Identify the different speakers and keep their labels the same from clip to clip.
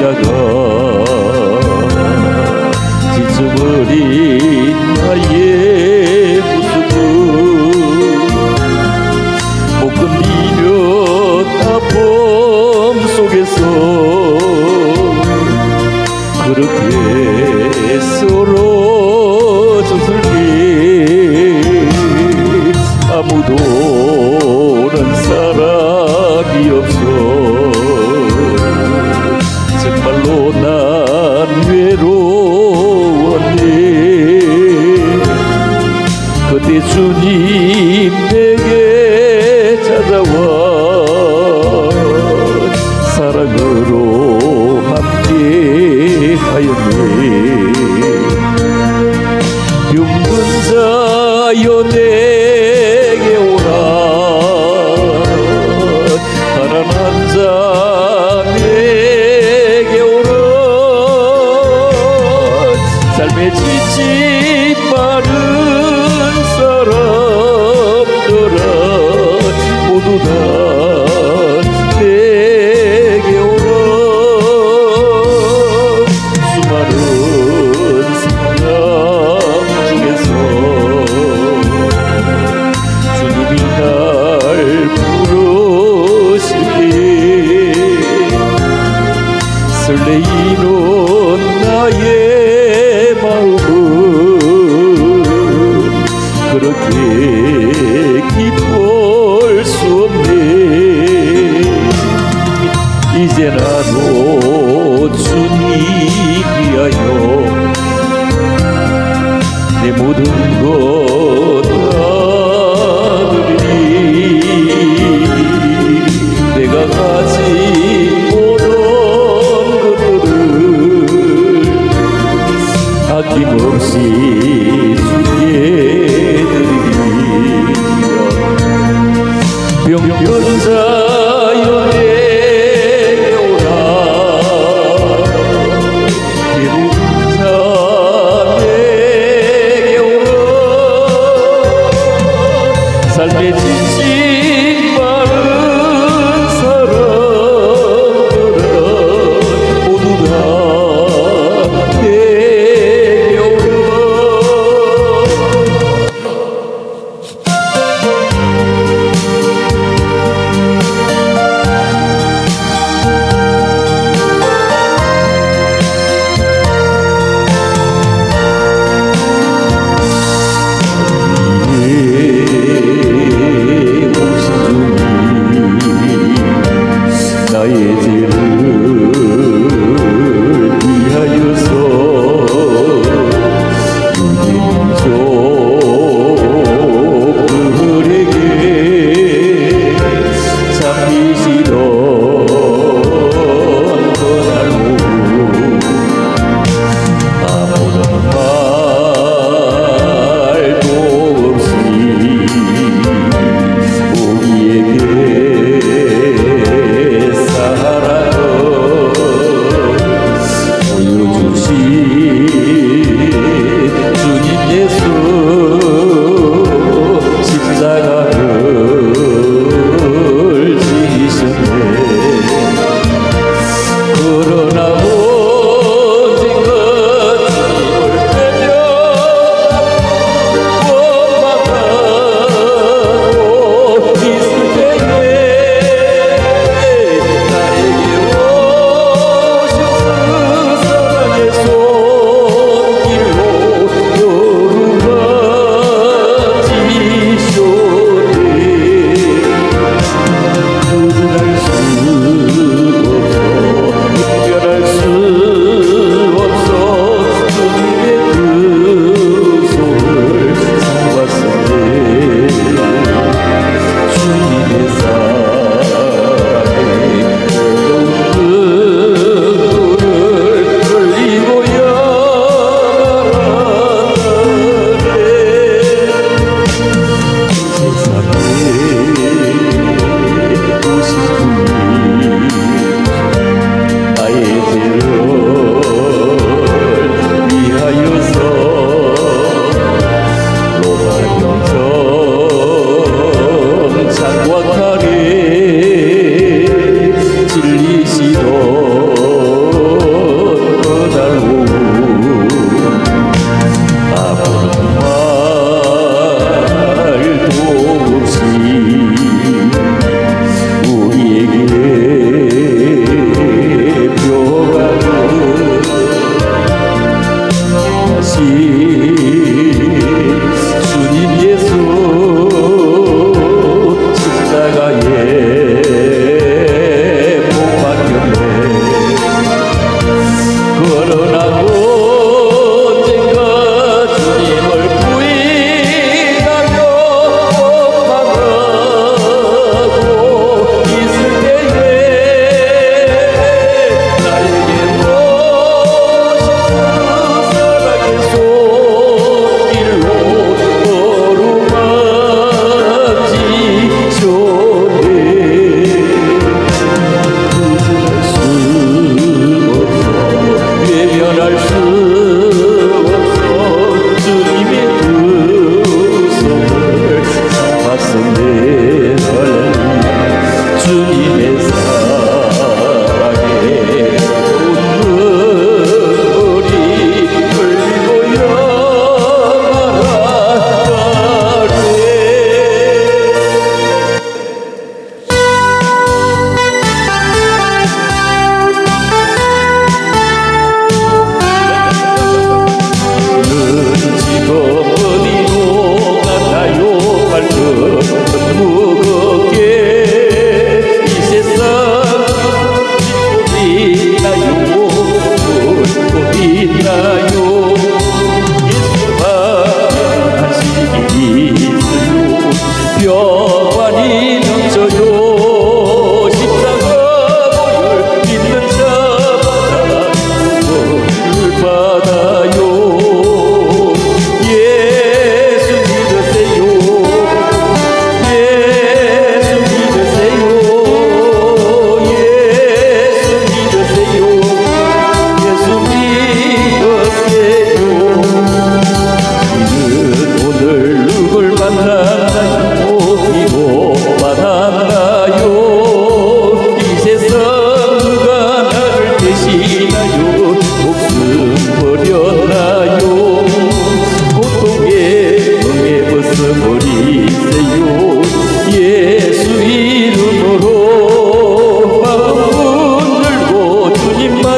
Speaker 1: 십자가 지쳐버린 나의 모습을 못 견디며 아픔 속에서 그렇게 쓰러졌을 때 아무도 오는 사람이 없어 정말로 난 외로웠네. 그때 주님 내게 찾아와 사랑으로 함께 하였네. 병든 자여 내게 오라 가난한 자 내게 오라 삶에 지친 많은 사람들아 모두 다 내게 오라 수많은 사람 중에서 주님이 날 부르실 때 설레이는 나의 마음은 그렇게 기쁠 수 없네. 이제 나도 주님 위하여 내 모든 것 나누리니 내가 가지 못한 것들을 아낌없이 주께 드리리라. 병든 자여 내게 오라 괴로운 자 내게 오라 삶에 지친 많은 사람들은 모두 다 내게 오라. 나의 죄를 위하여서 유민족들에게 잡히시던 그날 오후 아무런 말도 없이 우리에게 보여주신 주님 예수 십자가를 지셨네. 그러나 언젠가 주님을 빼며 원망하고 있을 때에 나에게 오셔서 사랑의 손길로 걸어가지셨네. 구분할 수 없어 분별할 수 없어 주님의 그 손을 잡았네. 주님의 사랑에 뜨거운 눈물을 흘리고야 세상에 오신 분이 나의 죄를 위하여서 로마형처럼 장관하게 진리시던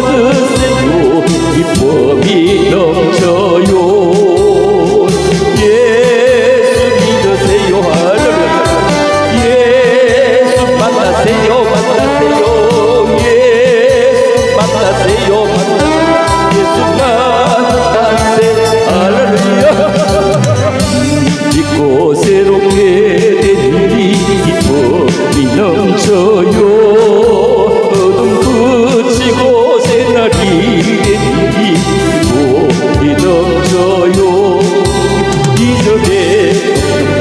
Speaker 1: 받으세요. 기쁨이 넘쳐요. 예수 믿으세요. 할렐루야. 예수 만나세요. 만나세요. 예수 만나세요. 예수 만나세요. 할렐루야. 믿고 새롭게 되니 기쁨이 넘쳐요. 어둠 그치고 새날이 되니 기쁨이 넘쳐요. 이전에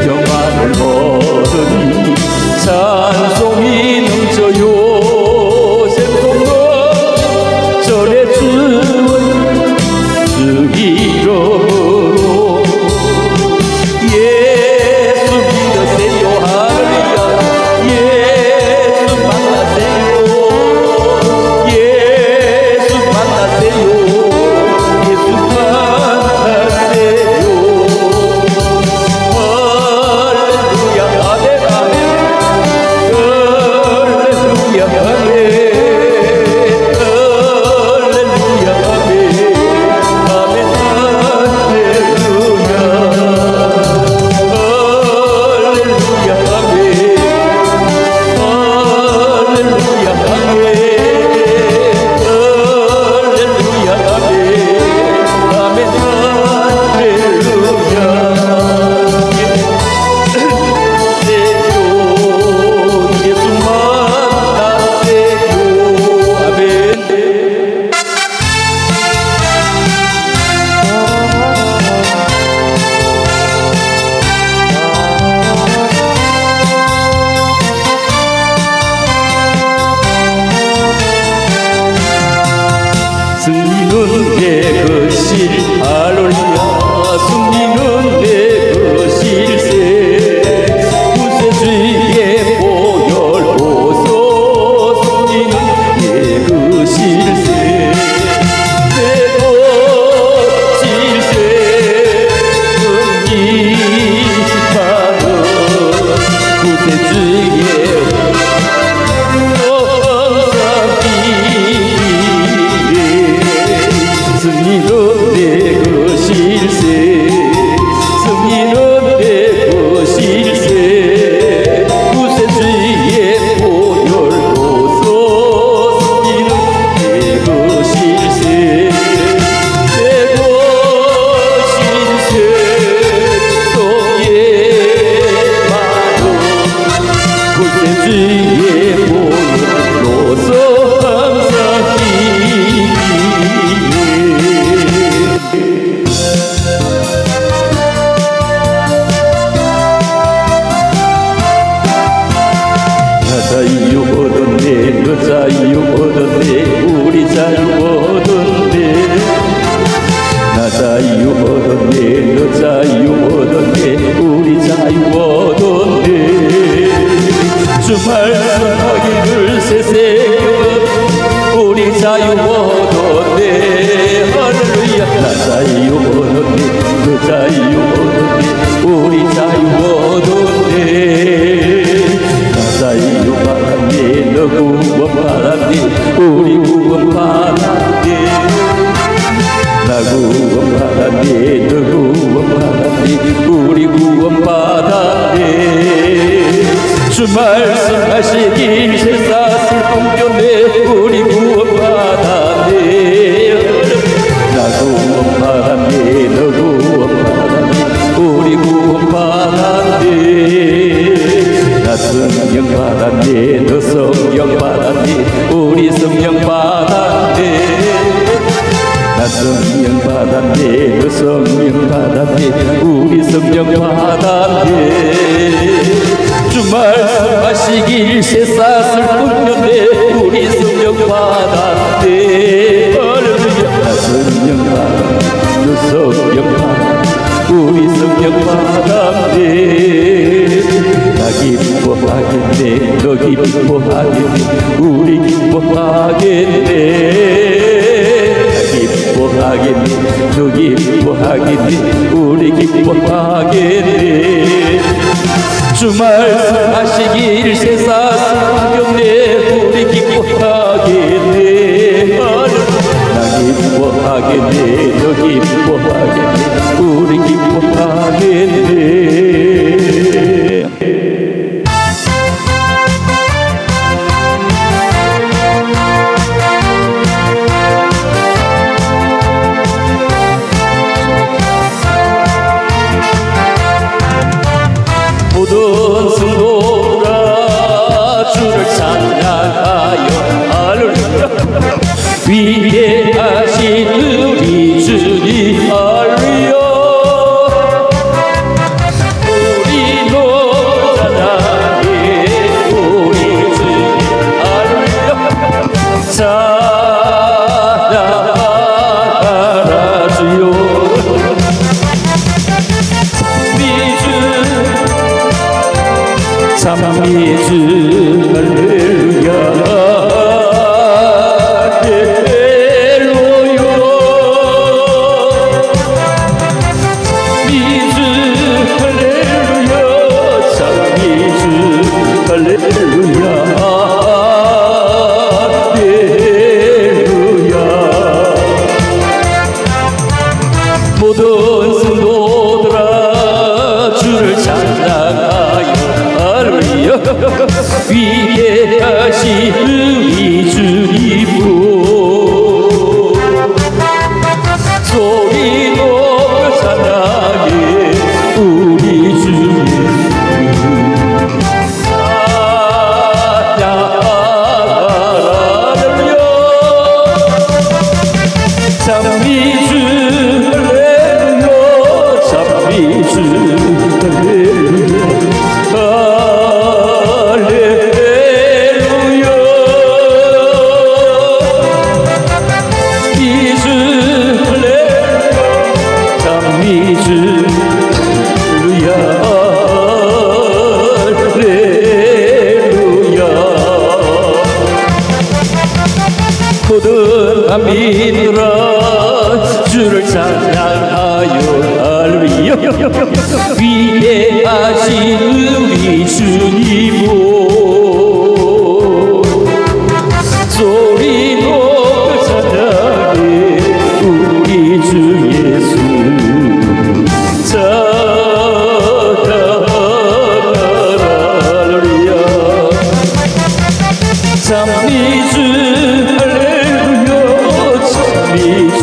Speaker 1: 평안을 얻으니 찬송이 넘쳐요. 샘송은 전에 주원 주 이름으로 예수 믿으세요. 할렐루야. 예수 만나세요. 예수 만나세요. 예수 만나세요. 할렐루야. 아멘 아멘. 할렐루야 아멘. 할렐루야 아멘. 아멘 할렐루야. 할렐루야 아멘. 할렐루야 아멘. 할렐루야 아멘. 아멘 할렐루야. 예수 만나세요. 아멘. 승리는 내 것일. 할렐루야. 승리는 내 것일세. 구세주의 보혈 보소. 승리는 내 것일세. 내 것일세. 승리하는 구세주의 승리는 내 것일세. 승리는 내 것일세. 구세주의 보혈 보소. 승리는 내 것일세. 내 것일세. 속에 많은 구세주의 보혈로서 항상 나 자유 얻었네. 너 자유 얻었네. 우리 자유 얻었네. 나 자유 얻었네. 너 자유 얻었네. 우리 자유 얻었네. 주 말씀하기를 새새겨 우리 자유 얻었네. 할렐루야. 나 자유 얻었네. 너 자유 얻었네. 우리 자유 얻었네. 나 자유 받았네. 너 구원 받았네. 우리 구원 받았네. 나 구원 받았네. 너 구원 받았네. 우리 구원 받았네. 주 말씀하시길 세상 슬픔겨내 우리 구원 받았네. 나 구원 받았네. 너 구원 받았네. 우리 구원 받았네. 나 성령 받았네. 너 성령 받았네. 우리 성령 받았네. 나 성령 받았네. 너 성령 받았네. 우리 성령 받았네. 주 말씀하시길 세상 슬픔겨내 우리 성령 받았네. 할렐루야. 나 성령 받았네. 너 성령 받았네. 우리 성령 받았네. 나 기뻐하겠네. 너 기뻐하겠네. 우리 기뻐하겠네. 기뻐하겠네. 너 기뻐하겠네. 우리 기뻐하겠네. 주 말씀하시길 세상 성경내 우리 기뻐하겠네. 기뻐하겠네 너 기뻐하겠네 우리 기뻐하겠네 모든 성도들아 주를 찬양하여 할렐루야 위에 하신 우리 주님 할렐루야 우리도 찬양해 우리 주님 할렐루야 찬양하라 주여 참미주 할렐루야 할렐루야 미주 할렐루야 참미주 할렐루야 할렐루야 모든 성도들아 주를 찬양하여 위에 하신 우리 주님으로 소리 높여 찬양해 우리 주 찬양하라 참미주 할렐루야 참미주 할렐루야 미주 할렐루야 할렐루야 모든 아미들아 주를 찬양하여 할렐루야 위에 하신 우리 주님오 소리 높여 찬양해 우리 주 예수 찬양하라 할렐루야 참미주 할렐루야 참미주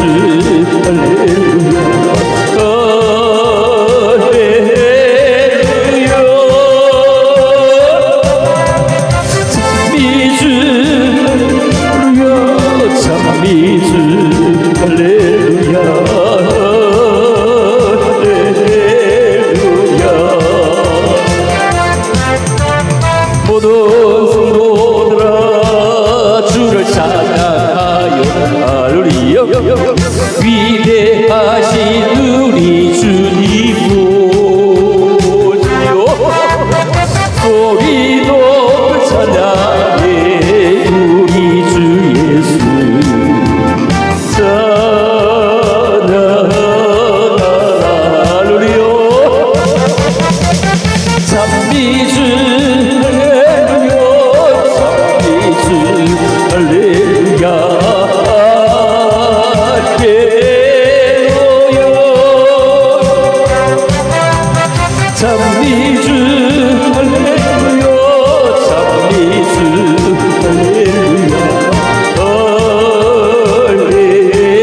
Speaker 1: 할렐루야 참미주 할렐루야 할렐루야 모든 성도들아 주를 찬양하여 할렐루야 위대하신 우리 주님으로 소리 높여 찬양해 우리 주 예수 참미주 할렐루야 참미주 할렐루야 할렐루야 참미주 할렐루야 참미주 할렐루야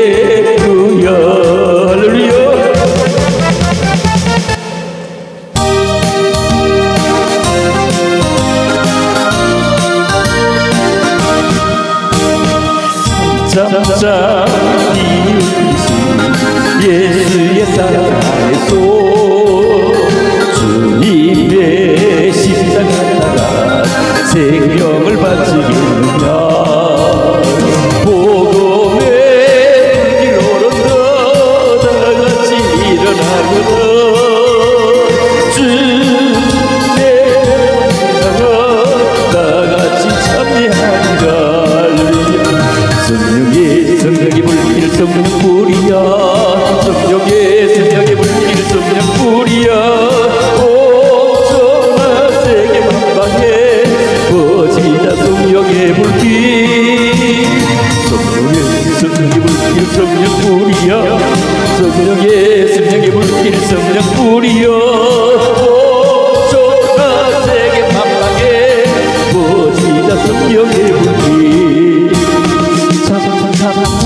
Speaker 1: 할렐루야 할렐루야 참참 이웃이 예수의 사랑에서 주님의 십자가가 생명을 바치겠느냐 복음의 길 오른다 다같이 일어나거든 주님의 사랑을 다같이 참여하리라 성령의 불길 성령불이야 성령의 불길 성령불이야 온전한 세계 만방에 퍼지자 성령의 불길 성령의 성령의 불길 성령불이여 성령의 성령의 불길 성령불이여 오조나 세계 만방에 퍼지다 성령의 불길 차차차차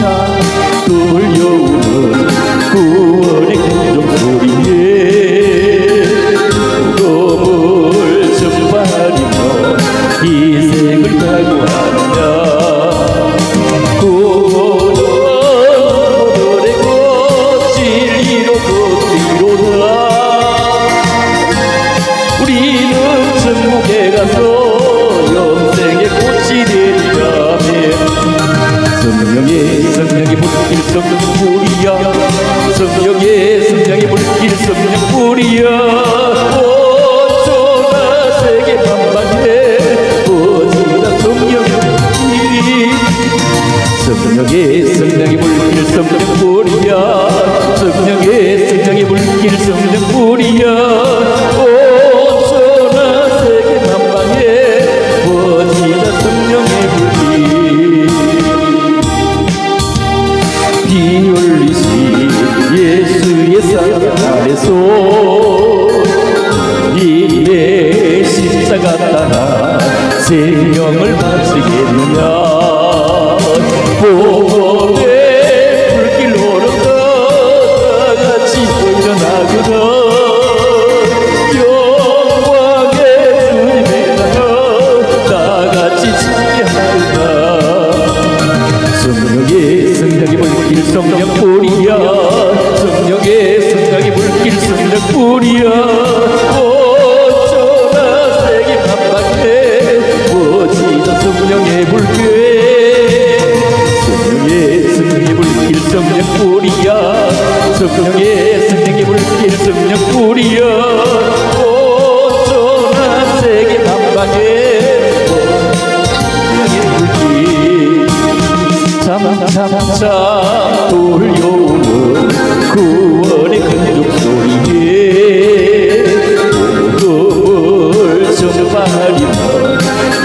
Speaker 1: 돌려오는 구원의 공정소리에 무거움을 전발이며 희생을 각오하느냐 구원을 진리로 걷기로다 우리는 천국에 가서 영생의 꽃이 되리라며 성령의 불길 성령불이여 성령의 불길 성령불이여 오조나 세계 만방에 퍼지다 성령의 불길 성령의 불길 성령불이여 성령의 불길 성령불이여 오조나 세계 만방에 퍼지다 성령의 불길 피 흘리신 예수의 사랑 아래서 이내 십자가 따라 생명을 바치겠느냐 복음의 불길로는 다같이 일어나거든 영광의 주님의 나라 다같이 찬양하리라 성령의 불길 성령불이여 성령의 불길 성령불이여 어쩌나 세계 만방에 퍼지다 성령의 불길 성령의 불길 성령불이여 성령의 불길 성령불이여 어쩌나 세계 만방에 참참참 돌려오는 구원의 근족소리에 복음을 전파하리며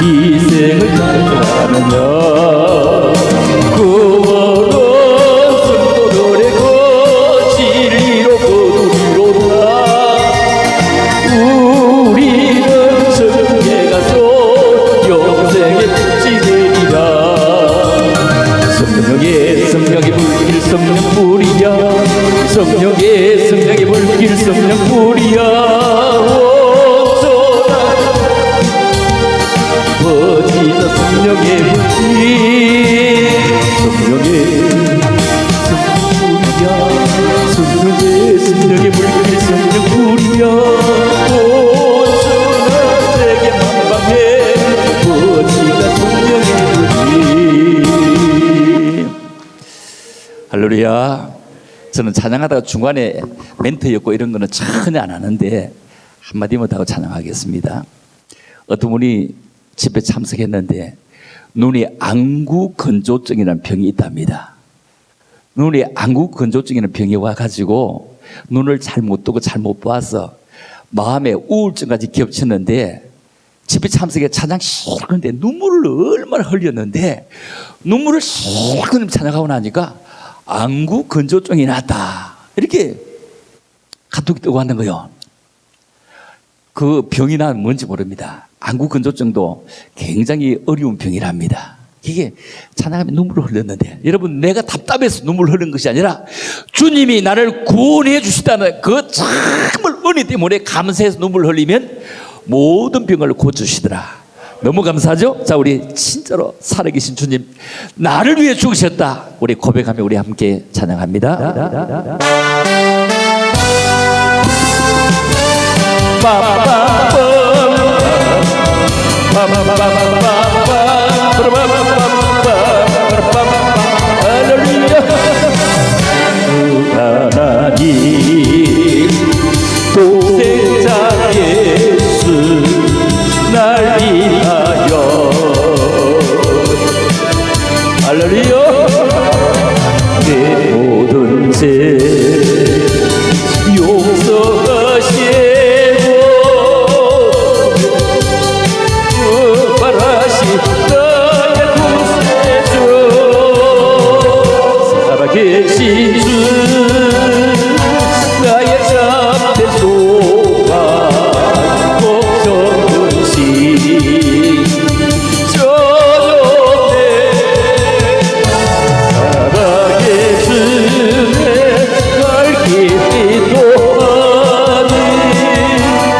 Speaker 1: 희생을 감사하느냐 구원은 성도들의 것 진리로 거두리로다 우리는 천국에 가서 영생의 빛이 되리라 성령의 불길 성령불이여 성령의 불길 성령불이여 어쩌나 퍼지다 성령의 불길 성령의 불길 성령불이여 어쩌나 세계 만방에 퍼지다 성령의 불길 할렐루야. 저는 찬양하다가 중간에 멘트였고 이런 거는 전혀 안 하는데 한마디만 하고 찬양하겠습니다. 어떤 분이 집회 참석했는데 눈이 안구건조증이라는 병이 있답니다. 눈이 안구건조증이라는 병이 와가지고 눈을 잘 못 뜨고 잘 못 봐서 마음에 우울증까지 겹쳤는데 집회 참석에 찬양 시작하는데 눈물을 얼마나 흘렸는데 눈물을 시작하는 찬양하고 나니까 안구 건조증이 났다 이렇게 카톡이 뜨고 왔는 거예요. 그 병이 난 뭔지 모릅니다. 안구 건조증도 굉장히 어려운 병이랍니다. 이게 찬양하면 눈물을 흘렸는데 여러분 내가 답답해서 눈물 흘린 것이 아니라 주님이 나를 구원해 주시다는 그 참을 은혜 때문에 감사해서 눈물 흘리면 모든 병을 고쳐주시더라. 너무 감사하죠? 자, 우리 진짜로 살아계신 주님 나를 위해 죽으셨다 우리 고백하며 우리 함께 찬양합니다. 하나님 독생자 예수 날 위하여 할렐루야 내 모든 죄 용서하시고 구원하시 나의 구세주 살아계신 주 나의 잠든 소망 걱정없이 저녁에 살아계시네 갈 길이 또하니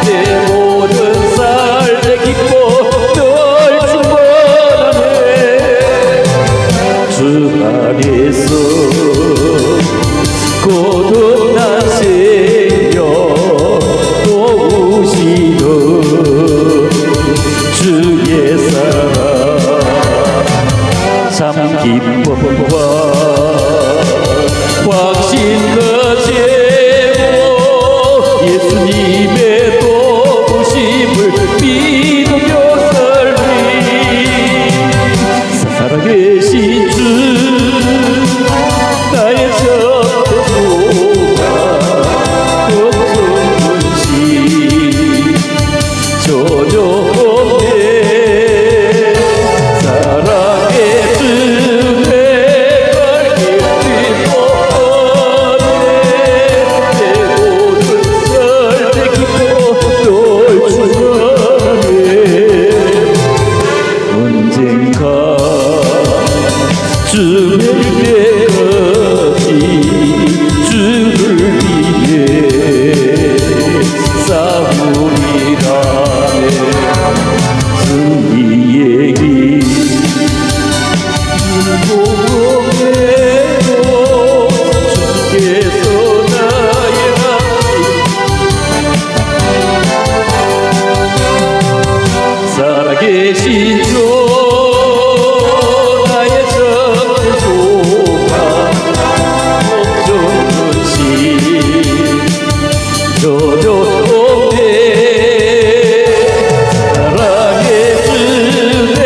Speaker 1: 내 모든 삶의 기쁨 널 충만하네 주 안에서 고독한 생명 도우시는 주의 사랑 참 기쁨과 확신 가지고 예수님의 도우심을 믿으며 살리 살아계신 주 나의 잠든 소망 걱정없이 전혀 없네 사랑의 틈에 갈 길이 뻔하네 내 모든 삶의 기쁨 널 주하네 언젠가 주의 때까지 주를 위해 싸우리라네 승리의 길 인공에도 주께서 나의 살아계신 주 나의 잠든 소망 걱정없이 전혀 없네 사랑의 쯤에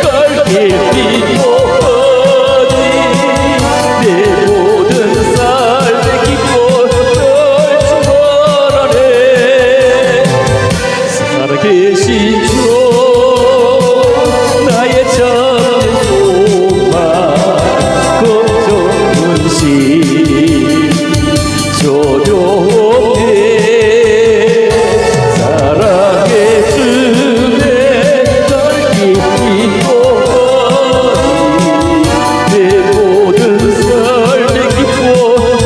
Speaker 1: 갈 길이 또하니 내 모든 삶의 기쁨 널 충만하네 살아계신 주 나의 잠든 소망 걱정없이 전혀 없네 사랑의 틈에 갈 길이 또하니 내 모든 삶의 기쁨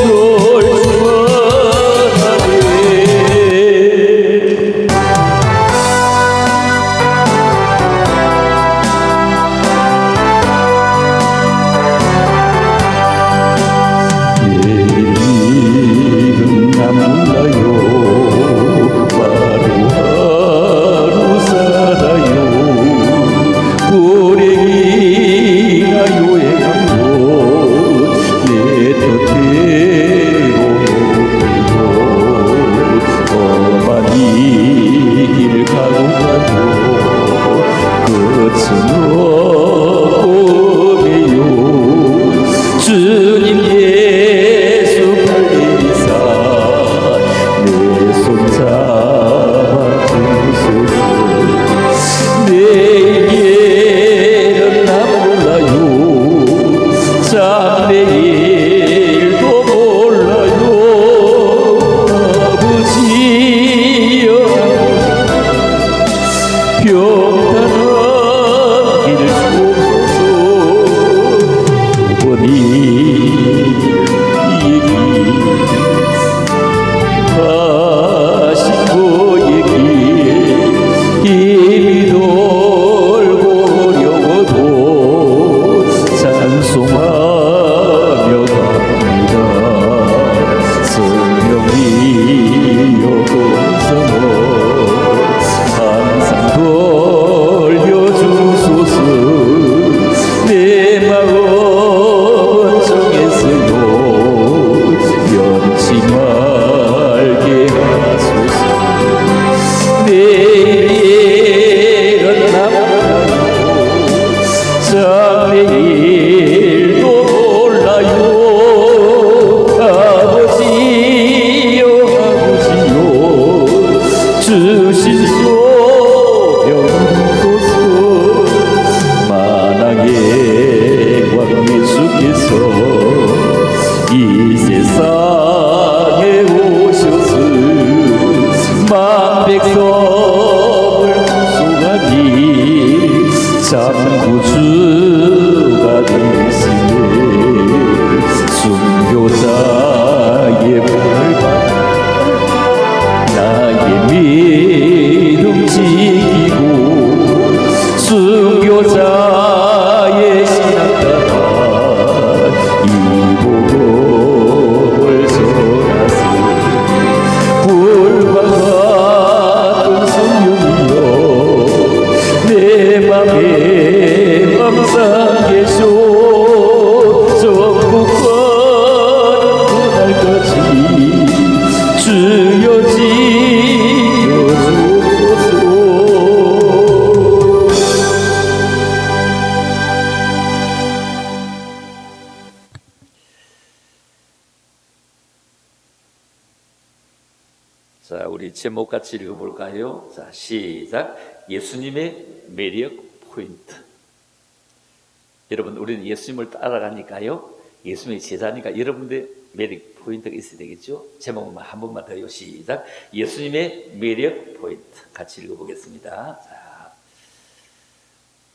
Speaker 1: 널 주하네 내일은 나 몰라요 하루하루 살아요 불행이가 요행하고 내 곁에 오면 험한 이 길을 가고 가도 끝은 없고매요 주님 예수 팔리사 내 손 잡아주소서 내일은 나 몰라요 장래일도 몰라요 아버지여 평탄한 길을 주옵소서 어머니 얘기 하신 거에게 힘이 돌고 어려워도 찬송하며 자, 우리 제목 같이 읽어볼까요? 자, 시작. 예수님의 매력 포인트. 여러분, 우리는 예수님을 따라가니까요. 예수님의 제자니까 여러분들의 매력 포인트가 있어야 되겠죠? 제목만 한 번만 더요. 시작. 예수님의 매력 포인트. 같이 읽어보겠습니다. 자,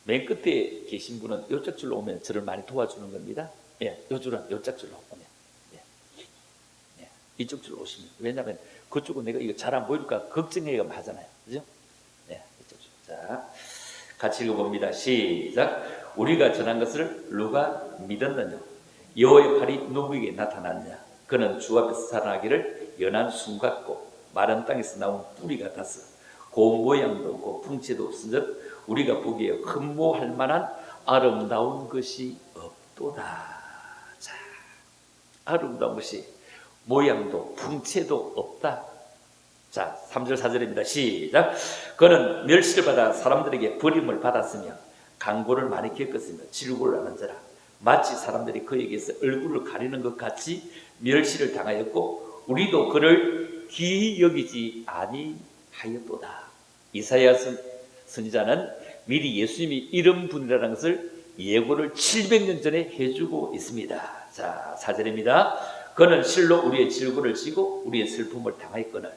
Speaker 1: 맨 끝에 계신 분은 이쪽 줄로 오면 저를 많이 도와주는 겁니다. 예, 이 줄은 이쪽 줄로 오면. 예, 이쪽 줄로 오시면. 왜냐하면 그쪽은 내가 이거 잘 안 보일까 걱정해가 하잖아요. 그죠? 네, 이쪽 줄. 자, 같이 읽어봅니다. 시작. 우리가 전한 것을 누가 믿었느냐? 여호와의 팔이 누구에게 나타났냐? 그는 주 앞에서 살아나기를 연한 순 같고 마른 땅에서 나온 뿌리 같아서 고운 모양도 없고 풍채도 없은즉 우리가 보기에 흠모할 만한 아름다운 것이 없도다. 자, 아름다운 것이 모양도 풍채도 없다. 자, 3절 4절입니다. 시작. 그는 멸시를 받아 사람들에게 버림을 받았으며 강고를 많이 겪었으며 질고를 하는 자라. 마치 사람들이 그에게서 얼굴을 가리는 것 같이 멸시를 당하였고 우리도 그를 귀히 여기지 아니하였도다. 이사야 선지자는 미리 예수님이 이런 분이라는 것을 예고를 700년 전에 해주고 있습니다. 자, 4절입니다. 그는 실로 우리의 질고를 지고 우리의 슬픔을 당하였거늘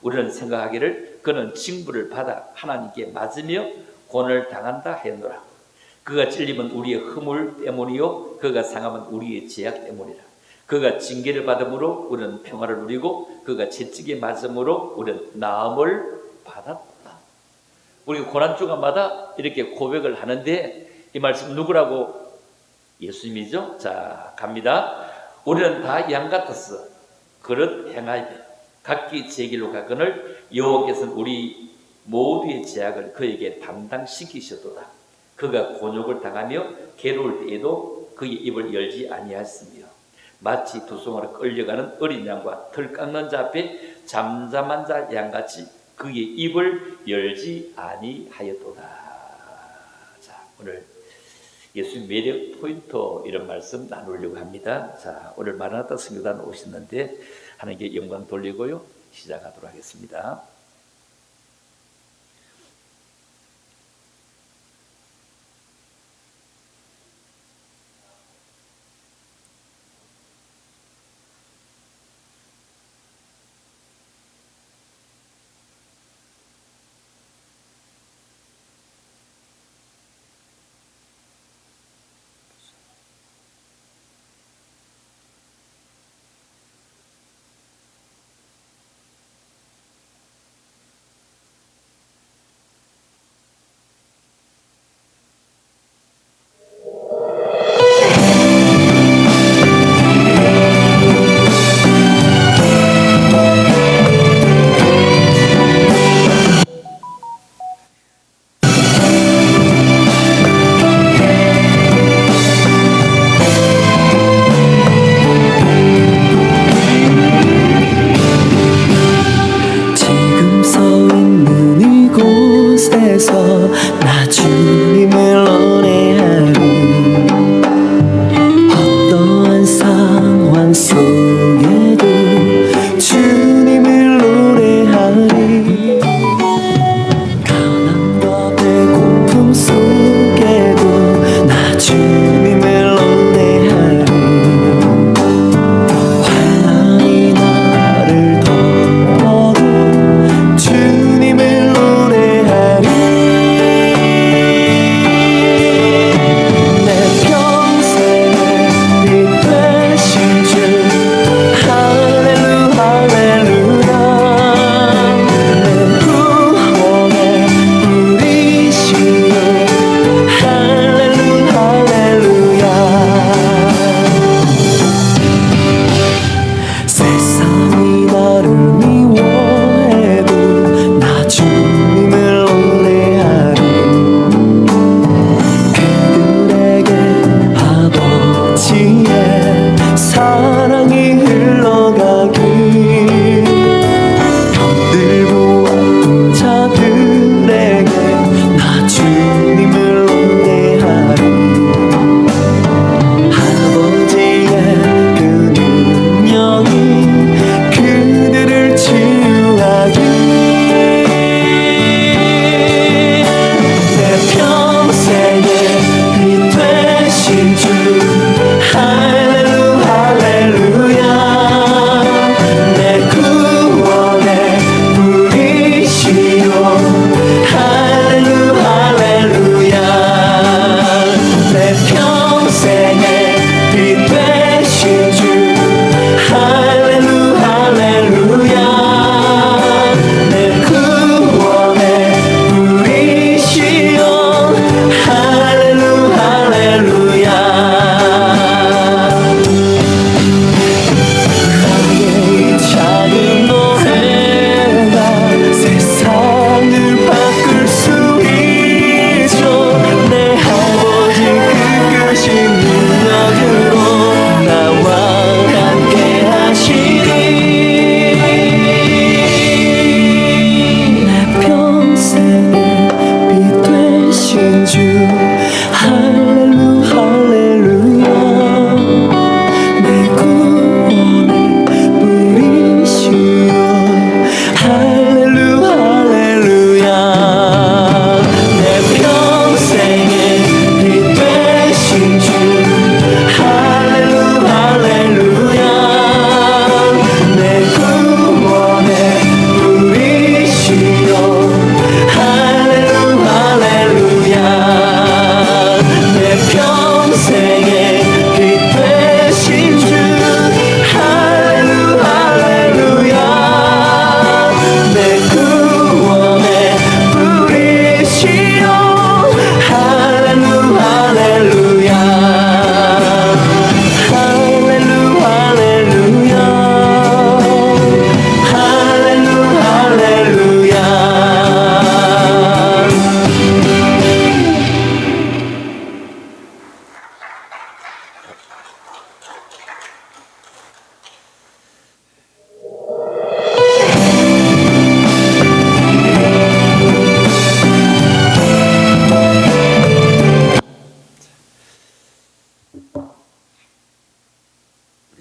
Speaker 1: 우리는 생각하기를 그는 징벌을 받아 하나님께 맞으며 고난을 당한다 하였노라. 그가 찔림은 우리의 허물 때문이요 그가 상함은 우리의 죄악 때문이라. 그가 징계를 받음으로 우리는 평화를 누리고 그가 채찍에 맞음으로 우리는 나음을 받았다. 우리가 고난 주간마다 이렇게 고백을 하는데 이 말씀 누구라고? 예수님이죠. 자, 갑니다. 우리는 다 양 같았어. 그릇 행하며 각기 제 길로 가거늘 여호와께서는 우리 모두의 죄악을 그에게 담당시키셨도다. 그가 곤욕을 당하며 괴로울 때에도 그의 입을 열지 아니하였으며 마치 두 송아로 끌려가는 어린 양과 털 깎는 자 앞에 잠잠한 자 양같이 그의 입을 열지 아니하였도다. 자, 오늘 예수님 매력 포인트 이런 말씀 나누려고 합니다. 자, 오늘 마라나타 선교단 오셨는데 하나님께 영광 돌리고요. 시작하도록 하겠습니다.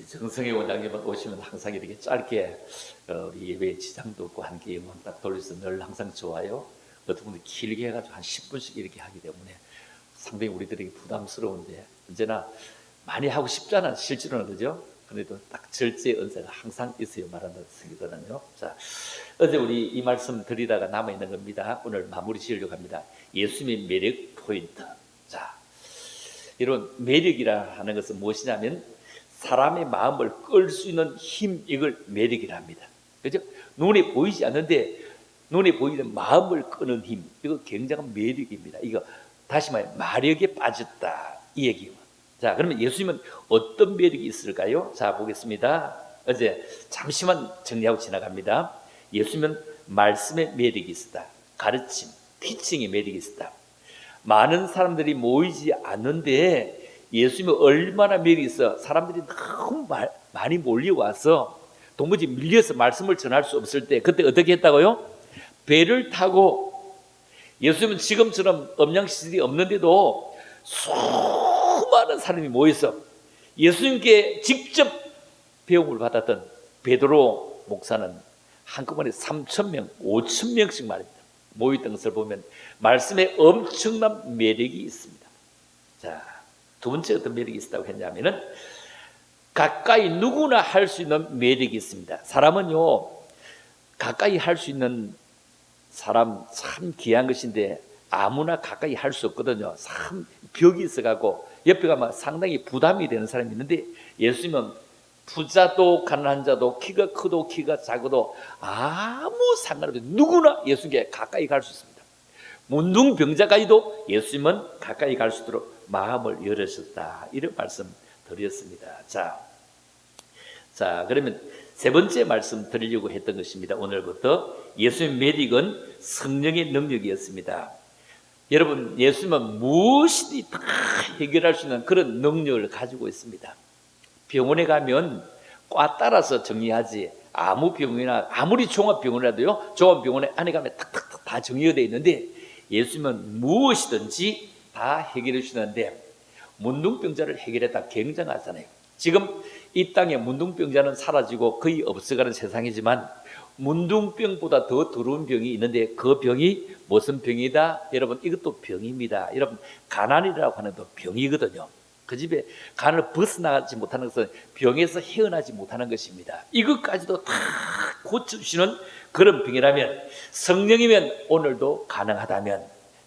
Speaker 1: 정성의 원장님은 오시면 항상 이렇게 짧게 우리 예배 지장도 없고 한 개만 딱 돌려서 늘 항상 좋아요. 어떤 분들 길게 해가지고 한 10분씩 이렇게 하기 때문에 상당히 우리들에게 부담스러운데 언제나 많이 하고 싶잖아 실제로는 그죠? 그래도 딱 절제의 은사가 항상 있어야 말한다는 생각이거든요. 자, 어제 우리 이 말씀 드리다가 남아있는 겁니다. 오늘 마무리 지으려고 합니다. 예수님의 매력 포인트. 자, 이런 매력이라 하는 것은 무엇이냐면 사람의 마음을 끌 수 있는 힘, 이걸 매력이라 합니다. 그죠? 눈에 보이지 않는데 눈에 보이는 마음을 끄는 힘, 이거 굉장한 매력입니다. 이거 다시 말해 마력에 빠졌다 이 얘기예요. 자, 그러면 예수님은 어떤 매력이 있을까요? 자, 보겠습니다. 어제 잠시만 정리하고 지나갑니다. 예수님은 말씀의 매력이 있었다. 가르침, 티칭의 매력이 있었다. 많은 사람들이 모이지 않는데 예수님이 얼마나 매력이 있어. 사람들이 너무 많이 몰려와서 도무지 밀려서 말씀을 전할 수 없을 때 그때 어떻게 했다고요? 배를 타고, 예수님은 지금처럼 음향시설이 없는데도 수많은 사람이 모여서 예수님께 직접 배움을 받았던 베드로 목사는 한꺼번에 3,000명, 5,000명씩 말입니다. 모였던 것을 보면 말씀에 엄청난 매력이 있습니다. 자, 두 번째 어떤 매력이 있다고 했냐면은 가까이 누구나 할 수 있는 매력이 있습니다. 사람은요, 가까이 할 수 있는 사람 참 귀한 것인데 아무나 가까이 할 수 없거든요. 참 벽이 있어가고 옆에 가면 상당히 부담이 되는 사람이 있는데 예수님은 부자도 가난한 자도 키가 크도 키가 작아도 아무 상관없이 누구나 예수님께 가까이 갈 수 있습니다. 문둥병자까지도 예수님은 가까이 갈 수 있도록 마음을 열으셨다, 이런 말씀 드렸습니다. 자, 그러면 세 번째 말씀 드리려고 했던 것입니다. 오늘부터 예수님의 매력은 성령의 능력이었습니다. 여러분, 예수님은 무엇이든 다 해결할 수 있는 그런 능력을 가지고 있습니다. 병원에 가면 과 따라서 정리하지, 아무 병원이나 아무리 종합병원이라도요, 종합병원에 안에 가면 탁탁탁 다 정리가 되어 있는데 예수님은 무엇이든지 다 해결해 주시는데 문둥병자를 해결했다 굉장하잖아요. 지금 이 땅에 문둥병자는 사라지고 거의 없어가는 세상이지만 문둥병보다 더 더러운 병이 있는데 그 병이 무슨 병이다? 여러분, 이것도 병입니다. 여러분, 가난이라고 하는 것도 병이거든요. 그 집에 간을 벗어나지 못하는 것은 병에서 헤어나지 못하는 것입니다. 이것까지도 다 고쳐주시는 그런 병이라면, 성령이면 오늘도 가능하다면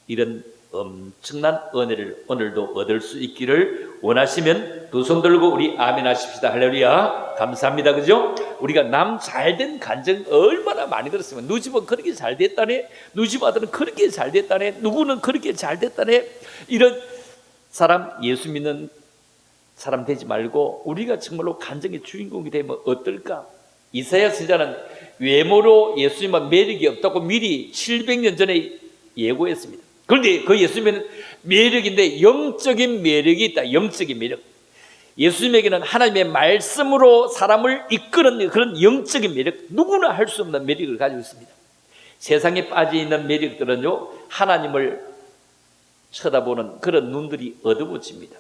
Speaker 1: 이런 엄청난 은혜를 오늘도 얻을 수 있기를 원하시면 두 손 들고 우리 아멘 하십시다. 할렐루야. 감사합니다. 그죠? 우리가 남 잘된 간증 얼마나 많이 들었으면, 누 집은 그렇게 잘 됐다네, 누 집 아들은 그렇게 잘 됐다네, 누구는 그렇게 잘 됐다네. 이런 사람, 예수 믿는 사람 되지 말고 우리가 정말로 간증의 주인공이 되면 어떨까? 이사야 선지자는 외모로 예수님은 매력이 없다고 미리 700년 전에 예고했습니다. 그런데 그 예수님은 매력인데 영적인 매력이 있다. 영적인 매력. 예수님에게는 하나님의 말씀으로 사람을 이끄는 그런 영적인 매력, 누구나 할 수 없는 매력을 가지고 있습니다. 세상에 빠져있는 매력들은요, 하나님을 쳐다보는 그런 눈들이 어두워집니다.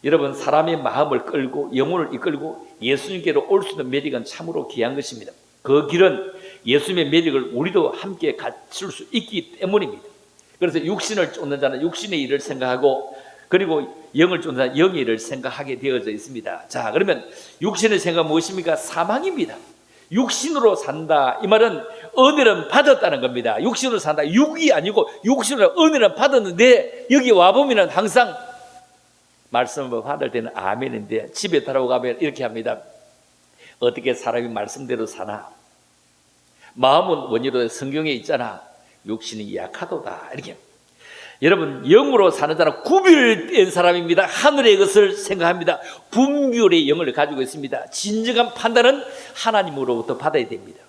Speaker 1: 여러분, 사람의 마음을 끌고 영혼을 이끌고 예수님께로 올 수 있는 매력은 참으로 귀한 것입니다. 그 길은 예수님의 매력을 우리도 함께 갖출 수 있기 때문입니다. 그래서 육신을 쫓는 자는 육신의 일을 생각하고, 그리고 영을 쫓는 자는 영의 일을 생각하게 되어져 있습니다. 자, 그러면 육신의 생각은 무엇입니까? 사망입니다. 육신으로 산다, 이 말은 은혜는 받았다는 겁니다. 육신으로 산다, 육이 아니고 육신으로 은혜는 받았는데, 여기 와보면 항상 말씀을 받을 때는 아멘인데 집에 돌아가면 이렇게 합니다. 어떻게 사람이 말씀대로 사나? 마음은 원리로 성경에 있잖아. 육신이 약하도다, 이렇게. 여러분, 영으로 사는 자는 구별된 사람입니다. 하늘의 것을 생각합니다. 분별의 영을 가지고 있습니다. 진정한 판단은 하나님으로부터 받아야 됩니다.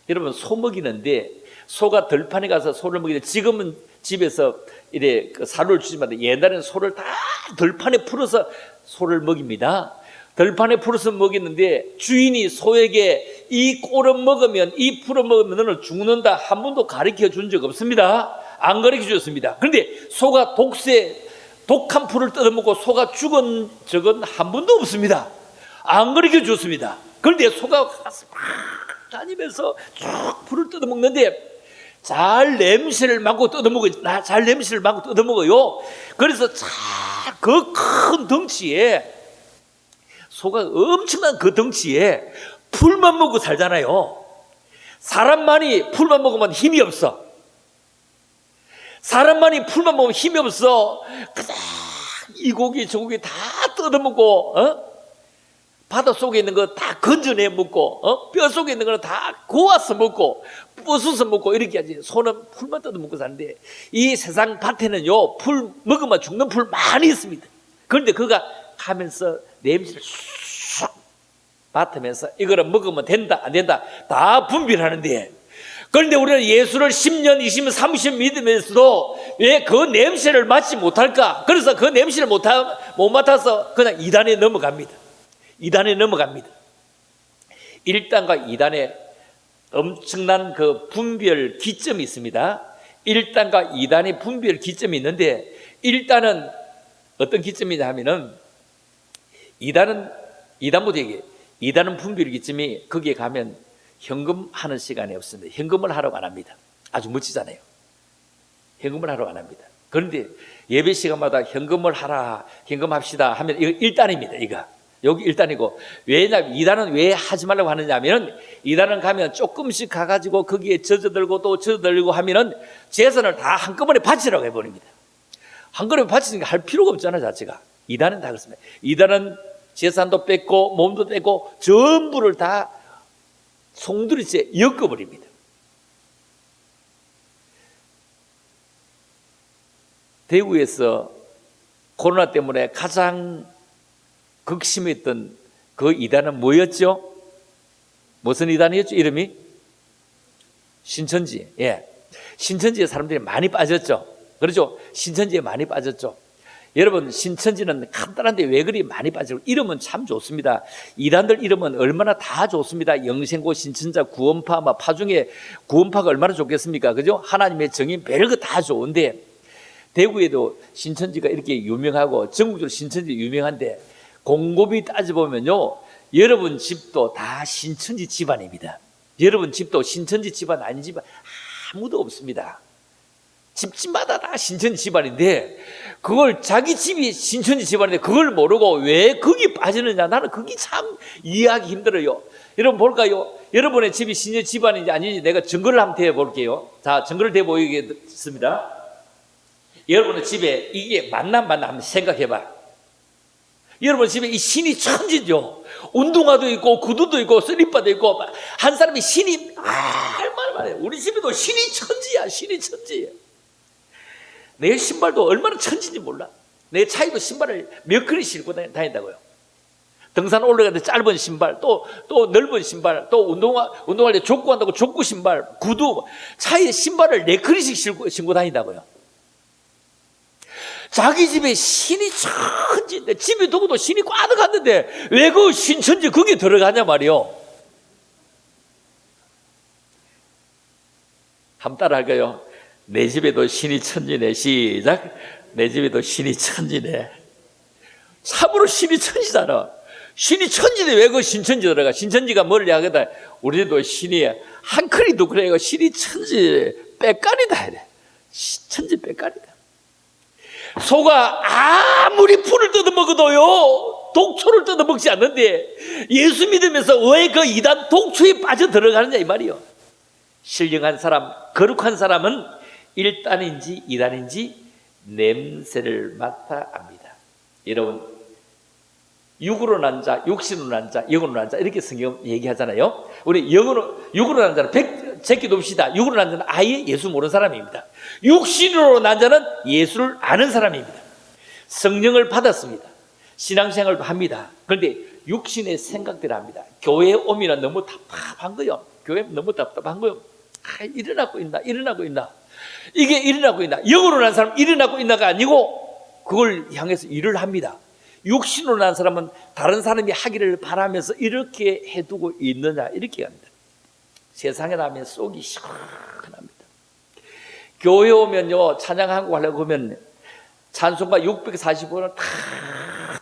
Speaker 1: 여러분, 소 먹이는데 소가 들판에 가서 소를 먹이는데, 지금은 집에서 이래 사료를 주지만 옛날에는 소를 다 들판에 풀어서 소를 먹입니다. 들판에 풀어서 먹였는데 주인이 소에게 이 꼴을 먹으면, 이 풀을 먹으면 너는 죽는다, 한 번도 가르쳐 준 적 없습니다. 안 가르쳐 주셨습니다. 그런데 소가 독한 풀을 뜯어먹고 소가 죽은 적은 한 번도 없습니다.
Speaker 2: 안 가르쳐 줬습니다. 그런데 소가 가서 막 다니면서 쭉 풀을 뜯어먹는데 잘 냄새를 맡고 뜯어먹어요. 잘 냄새를 맡고 뜯어먹어요. 그래서 그 큰 덩치에, 소가 엄청난 그 덩치에 풀만 먹고 살잖아요. 사람만이 풀만 먹으면 힘이 없어. 사람만이 풀만 먹으면 힘이 없어. 그냥 이 고기 저 고기 다 뜯어먹고 바닷속에 있는 거 다 건져내 먹고 뼈 속에 있는 거는 다 고아서 먹고 부숴서 먹고 이렇게 하지. 소는 풀만 뜯어먹고 사는데 이 세상 밭에는요 풀 먹으면 죽는 풀 많이 있습니다. 그런데 그가 가면서 냄새를 쑥 맡으면서 이거를 먹으면 된다 안 된다 다 분별하는데, 그런데 우리는 예수를 10년 20년 30년 믿으면서도 왜 그 냄새를 맡지 못할까? 그래서 그 냄새를 못 맡아서 그냥 2단에 넘어갑니다. 2단에 넘어갑니다. 1단과 2단에 엄청난 그 분별 기점이 있습니다. 1단과 2단의 분별 기점이 있는데, 1단은 어떤 기점이냐 하면은 2단부터 얘기해. 2단은 분별 기점이 거기에 가면 현금하는 시간이 없습니다. 현금을 하러 안 합니다. 아주 멋지잖아요. 현금을 하러 안 합니다. 그런데 예배 시간마다 현금을 하라, 현금합시다 하면 이거 1단입니다. 이거 여기 1단이고, 왜냐하면 2단은 왜 하지 말라고 하느냐 하면 2단은 가면 조금씩 가가지고 거기에 젖어들고 또 젖어들고 하면은 재산을 다 한꺼번에 바치라고 해버립니다. 한꺼번에 바치니까 할 필요가 없잖아요. 자체가. 2단은 다 그렇습니다. 2단은 재산도 뺏고 몸도 뺏고 전부를 다 송두리째 엮어버립니다. 대구에서 코로나 때문에 가장 극심했던 그 2단은 뭐였죠? 무슨 2단이었죠? 이름이? 신천지. 예. 신천지에 사람들이 많이 빠졌죠. 그렇죠? 신천지에 많이 빠졌죠. 여러분, 신천지는 간단한데 왜 그리 많이 빠지고, 이름은 참 좋습니다. 이단들 이름은 얼마나 다 좋습니다. 영생고, 신천자, 구원파, 파중에 구원파가 얼마나 좋겠습니까? 그죠? 하나님의 정인, 별거 다 좋은데, 대구에도 신천지가 이렇게 유명하고 전국적으로 신천지 유명한데, 곰곰이 따져보면요, 여러분 집도 다 신천지 집안입니다. 여러분 집도 신천지 집안 아닌 집안 아무도 없습니다. 집집마다 다 신천지 집안인데, 그걸 자기 집이 신천지 집안인데 그걸 모르고 왜 거기 빠지느냐, 나는 그게 참 이해하기 힘들어요. 여러분 볼까요? 여러분의 집이 신천지 집안인지 아닌지 내가 증거를 한번 대볼게요. 자, 증거를 대보이겠습니다. 여러분의 집에 이게 맞나 한번 생각해봐. 여러분 집에 이 신이 천지죠. 운동화도 있고 구두도 있고 슬리퍼도 있고, 한 사람이 신이 얼마나 많아요. 우리 집에도 신이 천지야. 신이 천지예요. 내 신발도 얼마나 천지인지 몰라. 내 차에도 신발을 몇 컬이 신고 다닌다고요. 등산 올라가는데 짧은 신발, 또 넓은 신발, 또 운동할 때 족구 한다고 족구 신발, 구두, 차에 신발을 4컬씩 신고 다닌다고요. 자기 집에 신이 천지인데, 집에 두고도 신이 꽈득했는데 왜 그 신천지 거기에 들어가냐 말이요. 한번 따라 할까요? 내 집에도 신이 천지네. 시작. 내 집에도 신이 천지네. 참으로 신이 천지잖아. 신이 천지인데 왜 그 신천지 들어가? 신천지가 뭘 이야기하다. 우리도 신이 한 컬이도 그래요. 신이 천지 빽깔이다. 천지 빽깔이다. 소가 아무리 풀을 뜯어먹어도요 독초를 뜯어먹지 않는데, 예수 믿으면서 왜 그 2단 독초에 빠져 들어가느냐 이 말이요. 신령한 사람, 거룩한 사람은 1단인지 2단인지 냄새를 맡아 압니다. 여러분, 육으로 난 자, 육신으로 난 자, 영으로 난 자, 이렇게 성경 얘기하잖아요. 우리 육으로 난 자는 제끼 둡시다. 육으로 난 자는 아예 예수 모르는 사람입니다. 육신으로 난 자는 예수를 아는 사람입니다. 성령을 받았습니다. 신앙생활도 합니다. 그런데 육신의 생각들을 합니다. 교회에 오면 너무 답답한 거예요. 교회 너무 답답한 거예요. 일어나고 있나. 이게 일어나고 있나. 영으로 난 사람 일어나고 있나가 아니고 그걸 향해서 일을 합니다. 육신으로 난 사람은 다른 사람이 하기를 바라면서 이렇게 해두고 있느냐, 이렇게 합니다. 세상에 나면 속이 시원합니다. 교회 오면요, 찬양하고 하려고 하면 찬송가 645는 다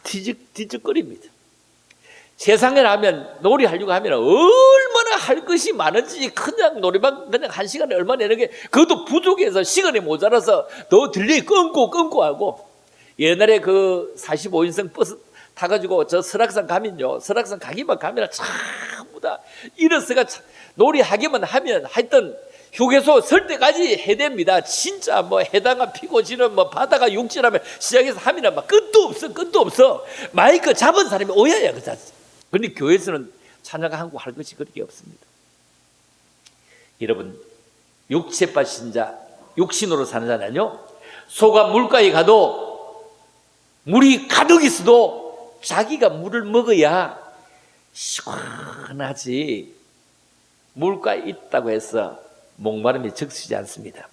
Speaker 2: 뒤적거립니다. 세상에 나면 놀이하려고 하면 얼마나 할 것이 많은지 그냥 노래방 그냥 한 시간에 얼마 내는 게 그것도 부족해서 시간이 모자라서 더 들리 끊고 하고 옛날에 그 45인승 버스 타가지고 저 설악산 가면요 설악산 가기만 가면 전부 다 일어서가 놀이하기만 하면 하여튼 휴게소 설 때까지 해댑니다. 진짜 뭐 해당가 피고 지는 뭐 바다가 육지라면 시작해서 하면 막 끝도 없어. 마이크 잡은 사람이 오야야 그 자체. 그런데 교회에서는 찬양하고 할 것이 그렇게 없습니다. 여러분 육체파 신자 육신으로 사는 자는요 소가 물가에 가도 물이 가득 있어도 자기가 물을 먹어야 시원하지 물가에 있다고 해서 목마름이 적시지 않습니다.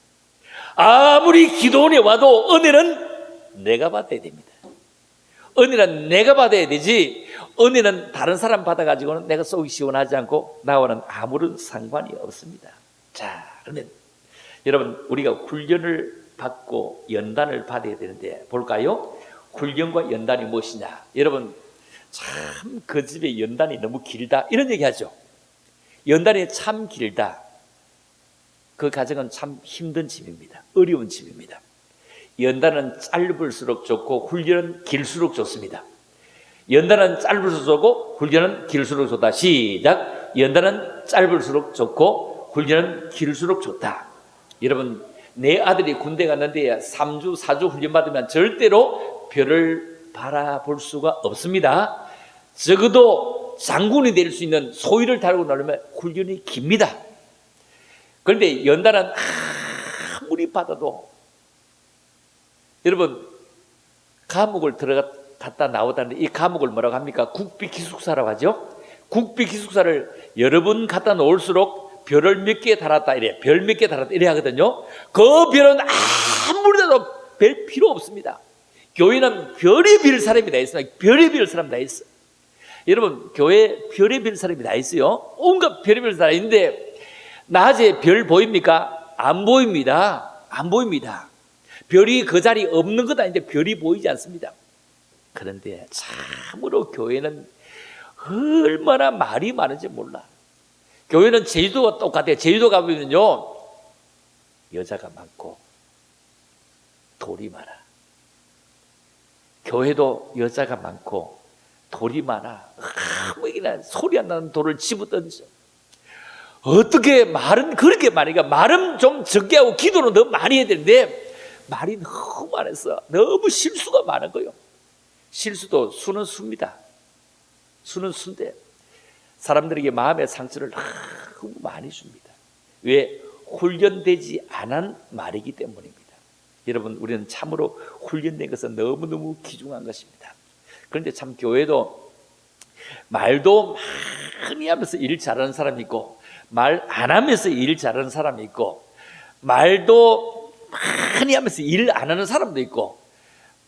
Speaker 2: 아무리 기도원에 와도 은혜는 내가 받아야 됩니다. 은혜는 내가 받아야 되지 은혜는 다른 사람 받아가지고는 내가 속이 시원하지 않고 나와는 아무런 상관이 없습니다. 자 그러면 여러분 우리가 훈련을 받고 연단을 받아야 되는데 볼까요? 훈련과 연단이 무엇이냐? 여러분 참 그 집의 연단이 너무 길다 이런 얘기하죠. 연단이 참 길다. 그 가정은 참 힘든 집입니다. 어려운 집입니다. 연단은 짧을수록 좋고 훈련은 길수록 좋습니다. 연단은 짧을수록 좋고 훈련은 길수록 좋다. 시작. 연단은 짧을수록 좋고 훈련은 길수록 좋다. 여러분 내 아들이 군대 갔는데 3주 4주 훈련 받으면 절대로 별을 바라볼 수가 없습니다. 적어도 장군이 될 수 있는 소위를 다루고 나려면 훈련이 깁니다. 그런데 연단은 아무리 받아도 여러분 감옥을 들어갔다 나오다는데 이 감옥을 뭐라고 합니까? 국비기숙사라고 하죠. 국비기숙사를 여러 번 갖다 놓을수록 별을 몇 개 달았다 이래 별 몇 개 달았다 이래 하거든요. 그 별은 아무리 달아도 별 필요 없습니다. 교회는 별이 빌 사람이 다 있어요. 별이 빌 사람 다 있어. 여러분 교회 별이 빌 사람이 다 있어요. 온갖 별이 빌 사람이 있는데 낮에 별 보입니까? 안 보입니다. 안 보입니다. 별이 그 자리에 없는 것 아닌데 별이 보이지 않습니다. 그런데 참으로 교회는 얼마나 말이 많은지 몰라. 교회는 제주도와 똑같아요. 제주도 가보면요 여자가 많고 돌이 많아. 교회도 여자가 많고 돌이 많아. 아무나 소리 안 나는 돌을 집어던져. 어떻게 말은 그렇게 많으니까 말은 좀 적게 하고 기도는 더 많이 해야 되는데 말이 너무 많아서 너무 실수가 많은 거예요. 실수도 수는 수입니다. 수는 수인데 사람들에게 마음의 상처를 너무 많이 줍니다. 왜? 훈련되지 않은 말이기 때문입니다. 여러분 우리는 참으로 훈련된 것은 너무너무 귀중한 것입니다. 그런데 참 교회도 말도 많이 하면서 일 잘하는 사람이 있고 말 안 하면서 일 잘하는 사람이 있고 말도 많이 하면서 일 안 하는 사람도 있고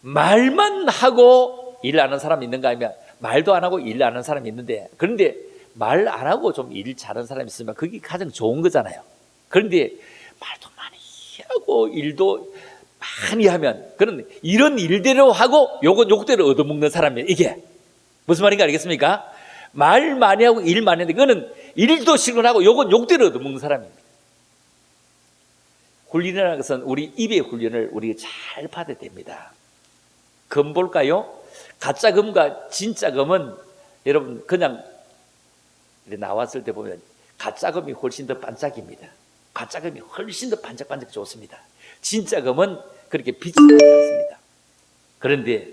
Speaker 2: 말만 하고 일 안 하는 사람이 있는가 하면 말도 안 하고 일 안 하는 사람이 있는데 그런데 말 안 하고 좀 일 잘하는 사람이 있으면 그게 가장 좋은 거잖아요. 그런데 말도 많이 하고 일도 많이 하면 그런 이런 일대로 하고 요건 욕대로 얻어먹는 사람이에요. 이게 무슨 말인가 알겠습니까? 말 많이 하고 일 많이 하는데 그거는 일도 실천하고 요건 욕대로 얻어먹는 사람입니다. 훈련이라는 것은 우리 입의 훈련을 우리가 잘 받아야 됩니다. 금 볼까요? 가짜 금과 진짜 금은 여러분 그냥 나왔을 때 보면 가짜 금이 훨씬 더 반짝입니다. 가짜 금이 훨씬 더 반짝반짝 좋습니다. 진짜 금은 그렇게 빛이 나지 않습니다. 그런데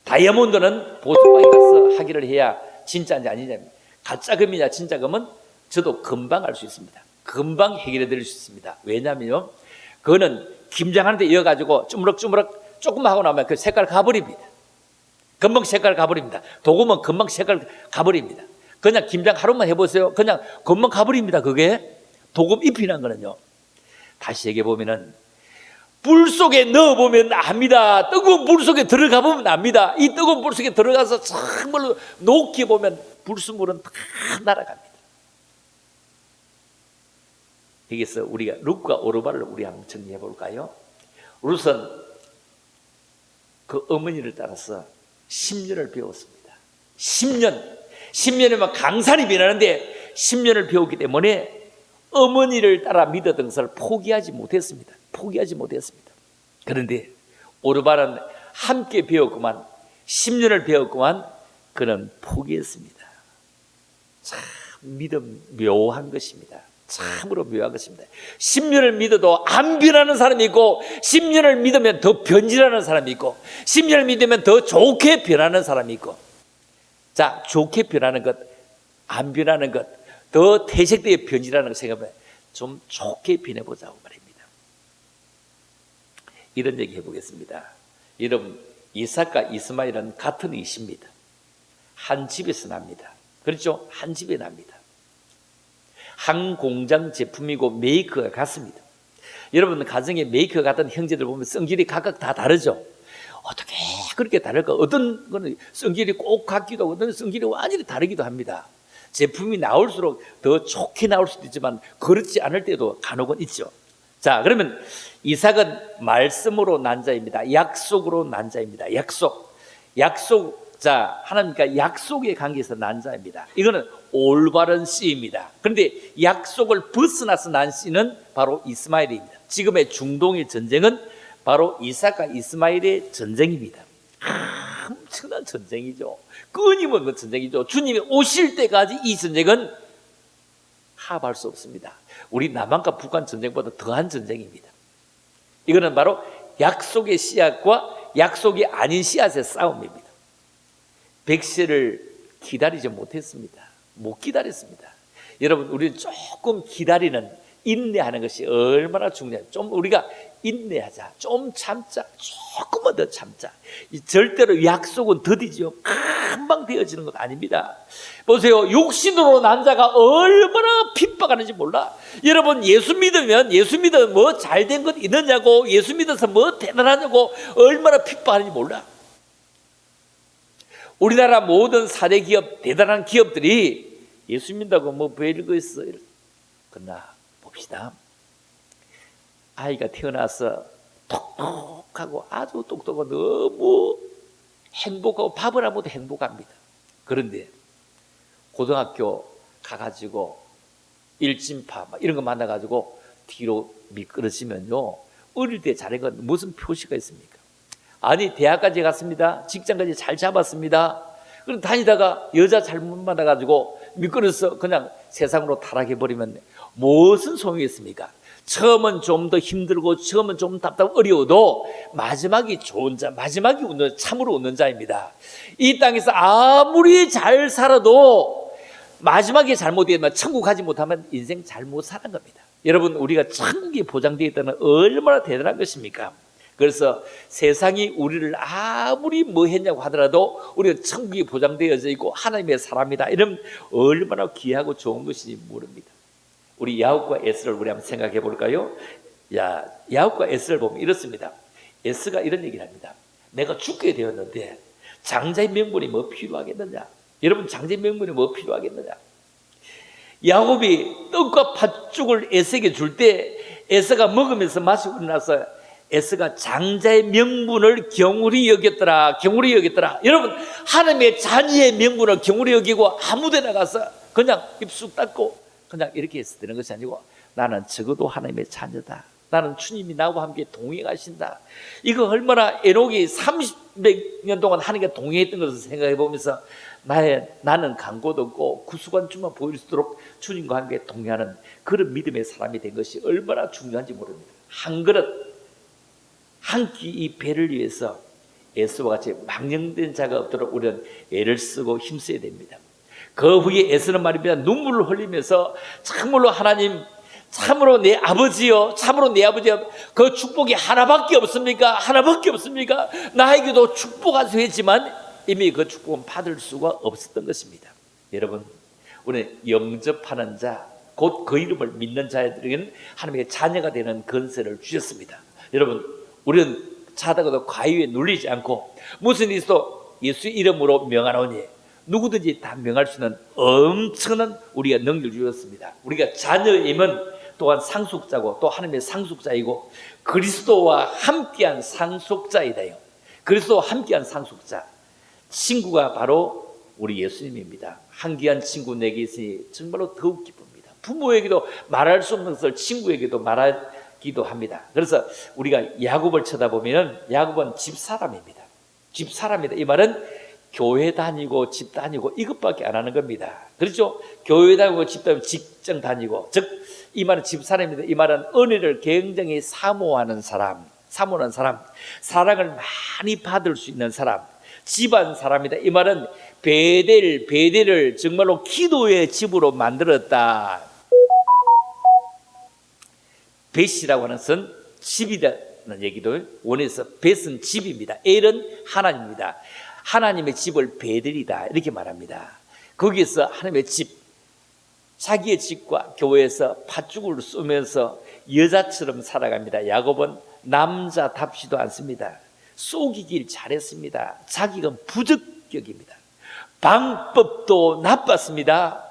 Speaker 2: 다이아몬드는 보석방에 가서 확인을 해야 진짜인지 아니냐. 가짜 금이냐 진짜 금은 저도 금방 알 수 있습니다. 금방 해결해 드릴 수 있습니다. 왜냐하면 그거는 김장하는데 이어가지고 쭈무럭쭈무럭 조금만 하고 나면 그 색깔 가버립니다. 금방 색깔 가버립니다. 도금은 금방 색깔 가버립니다. 그냥 김장 하루만 해보세요. 그냥 금방 가버립니다. 그게 도금 잎이란 거는요. 다시 얘기해 보면은 불 속에 넣어보면 압니다. 뜨거운 불 속에 들어가 보면 압니다. 이 뜨거운 불 속에 들어가서 정말로 녹게 보면 불순물은 다 날아갑니다. 여기서 우리가 룻과 오르바를 우리 한번 정리해 볼까요? 룻은 그 어머니를 따라서 10년을 배웠습니다. 10년이면 강산이 변하는데 10년을 배웠기 때문에 어머니를 따라 믿었던 것을 포기하지 못했습니다. 그런데 오르반은 함께 배웠구만, 10년을 배웠구만, 그는 포기했습니다. 참 믿음 묘한 것입니다. 참으로 묘한 것입니다. 10년을 믿어도 안 변하는 사람이 있고, 10년을 믿으면 더 변질하는 사람이 있고, 10년을 믿으면 더 좋게 변하는 사람이 있고. 자, 좋게 변하는 것, 안 변하는 것, 더 태색되게 변질하는 것 생각하면 좀 좋게 변해보자고 말입니다. 이런 얘기 해보겠습니다. 여러분, 이삭과 이스마엘은 같은 이씨입니다. 한 집에서 납니다. 그렇죠? 한 집에 납니다. 한 공장 제품이고 메이커가 같습니다. 여러분, 가정에 메이커가 같은 형제들 보면 성질이 각각 다 다르죠? 어떻게 그렇게 다를까? 어떤 거는 성질이 꼭 같기도 하고, 어떤 성질이 완전히 다르기도 합니다. 제품이 나올수록 더 좋게 나올 수도 있지만 그렇지 않을 때도 간혹은 있죠. 자, 그러면 이삭은 말씀으로 난 자입니다. 약속으로 난 자입니다. 약속. 자, 하나님과 약속의 관계에서 난 자입니다. 이거는 올바른 씨입니다. 그런데 약속을 벗어나서 난 씨는 바로 이스마엘입니다. 지금의 중동의 전쟁은 바로 이삭과 이스마엘의 전쟁입니다. 엄청난 전쟁이죠. 끊임없는 전쟁이죠. 주님이 오실 때까지 이 전쟁은 합할 수 없습니다. 우리 남한과 북한 전쟁보다 더한 전쟁입니다. 이거는 바로 약속의 씨앗과 약속이 아닌 씨앗의 싸움입니다. 백세를 기다리지 못했습니다. 못 기다렸습니다. 여러분, 우리는 조금 기다리는, 인내하는 것이 얼마나 중요해요. 좀 우리가 인내하자, 좀 참자, 조금만 더 참자. 절대로 약속은 더디지요. 금방 되어지는 것 아닙니다. 보세요, 육신으로 난 자가 얼마나 핍박하는지 몰라. 여러분, 예수 믿으면 뭐 잘된 것 있느냐고, 예수 믿어서 뭐 대단하냐고 얼마나 핍박하는지 몰라. 우리나라 모든 사대 기업, 대단한 기업들이 예수 믿는다고 뭐 별거 있어요. 그러나 봅시다. 아이가 태어나서 똑똑하고 아주 똑똑하고 너무 행복하고 밥을 안 먹어도 행복합니다. 그런데 고등학교 가가지고 일진파 이런 거 만나가지고 뒤로 미끄러지면요, 어릴 때 잘한 건 무슨 표시가 있습니까? 아니, 대학까지 갔습니다. 직장까지 잘 잡았습니다. 그럼 다니다가 여자 잘못 만나가지고 미끄러서 그냥 세상으로 타락해버리면 무슨 소용이 있습니까? 처음은 좀 더 힘들고, 처음은 좀 답답하고 어려워도 마지막이 좋은 자, 마지막이 참으로 웃는 자입니다. 이 땅에서 아무리 잘 살아도 마지막에 잘못되면, 천국 가지 못하면 인생 잘못 사는 겁니다. 여러분, 우리가 천국이 보장되어 있다는 얼마나 대단한 것입니까? 그래서 세상이 우리를 아무리 뭐 했냐고 하더라도 우리가 천국이 보장되어져 있고 하나님의 사람이다, 이러면 얼마나 귀하고 좋은 것인지 모릅니다. 우리 야곱과 에스를 우리 한번 생각해 볼까요? 야곱과 에스를 보면 이렇습니다. 에스가 이런 얘기를 합니다. 내가 죽게 되었는데 장자의 명분이 뭐 필요하겠느냐? 여러분, 장자의 명분이 뭐 필요하겠느냐? 야곱이 떡과 팥죽을 에스에게 줄 때 에스가 먹으면서 마시고 나서 에스가 장자의 명분을 경홀히 여겼더라. 여러분, 하나님의 자녀의 명분을 경홀히 여기고 아무데 나가서 그냥 입술 닦고 그냥 이렇게 해서 되는 것이 아니고, 나는 적어도 하나님의 자녀다. 나는 주님이 나와 함께 동행하신다. 이거 얼마나 에녹이 30년 동안 하나님과 동행했던 것을 생각해 보면서 나는 강고도 없고 구수관주만 보일 수 있도록 주님과 함께 동행하는 그런 믿음의 사람이 된 것이 얼마나 중요한지 모릅니다. 한 그릇 한 끼 이 배를 위해서 에스와 같이 망령된 자가 없도록 우리는 애를 쓰고 힘써야 됩니다. 그 후에 에스는 말입니다. 눈물을 흘리면서 참으로 하나님, 참으로 내 아버지요, 참으로 내 아버지요, 그 축복이 하나밖에 없습니까? 나에게도 축복하소서 했지만 이미 그 축복은 받을 수가 없었던 것입니다. 여러분, 우리는 영접하는 자, 곧 그 이름을 믿는 자들에게는 하나님의 자녀가 되는 권세를 주셨습니다. 여러분, 우리는 자다가도 과유에 눌리지 않고 무슨 일이 있어도 예수 이름으로 명하노니 누구든지 다 명할 수 있는 엄청난 우리가 능력을 주셨습니다. 우리가 자녀임은 또한 상속자고 또 하나님의 상속자이고 그리스도와 함께한 상속자이다요. 그리스도와 함께한 상속자. 친구가 바로 우리 예수님입니다. 한귀한 친구 내게 있으니 정말로 더욱 기쁩니다. 부모에게도 말할 수 없는 것을 친구에게도 말하기도 합니다. 그래서 우리가 야곱을 쳐다보면 야곱은 집사람입니다. 집사람이다. 이 말은 교회 다니고 집 다니고 이것밖에 안 하는 겁니다. 그렇죠? 교회 다니고 집 다니고 직장 다니고, 즉 이 말은 집사람입니다. 이 말은 은혜를 굉장히 사모하는 사람, 사랑을 많이 받을 수 있는 사람, 집안 사람이다. 이 말은 베델을 정말로 기도의 집으로 만들었다. 벳이라고 하는 것은 집이라는 얘기도 원해서 벳은 집입니다. 엘은 하나님입니다. 하나님의 집을 베델이다 이렇게 말합니다. 거기에서 하나님의 집, 자기의 집과 교회에서 팥죽을 쏘면서 여자처럼 살아갑니다. 야곱은 남자답지도 않습니다. 속이길 잘했습니다. 자기가 부적격입니다. 방법도 나빴습니다.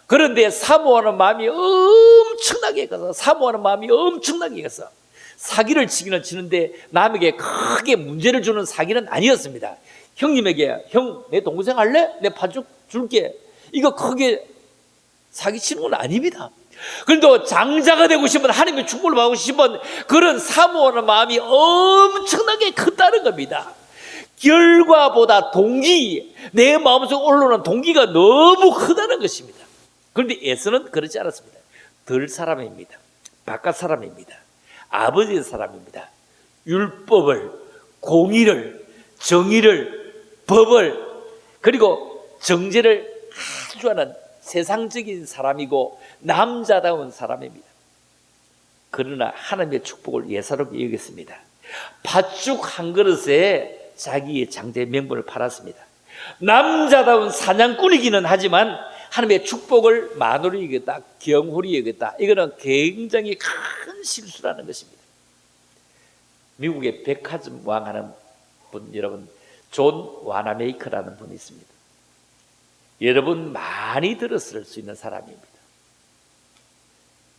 Speaker 2: 그런데 사모하는 마음이 엄청나게 가서 사기를 치기는 치는데 남에게 크게 문제를 주는 사기는 아니었습니다. 형님에게 형 내 동생 할래? 내 팥죽 줄게. 이거 크게 사기치는 건 아닙니다. 그런데 장자가 되고 싶은, 하나님의 축복을 받고 싶은 그런 사모하는 마음이 엄청나게 크다는 겁니다. 결과보다 동기, 내 마음속에 올라오는 동기가 너무 크다는 것입니다. 그런데 에서는 그렇지 않았습니다. 덜 사람입니다. 바깥 사람입니다. 아버지의 사람입니다. 율법을, 공의를, 정의를, 법을, 그리고 정죄를 아주 하는 세상적인 사람이고 남자다운 사람입니다. 그러나 하나님의 축복을 예사롭게 여겼습니다. 팥죽 한 그릇에 자기의 장자의 명분을 팔았습니다. 남자다운 사냥꾼이기는 하지만 하나님의 축복을 만으로 여겼다, 경홀히 여겼다. 이거는 굉장히 큰 실수라는 것입니다. 미국의 백화점 왕하는 분, 여러분 존 와나메이커라는 분이 있습니다. 여러분 많이 들었을 수 있는 사람입니다.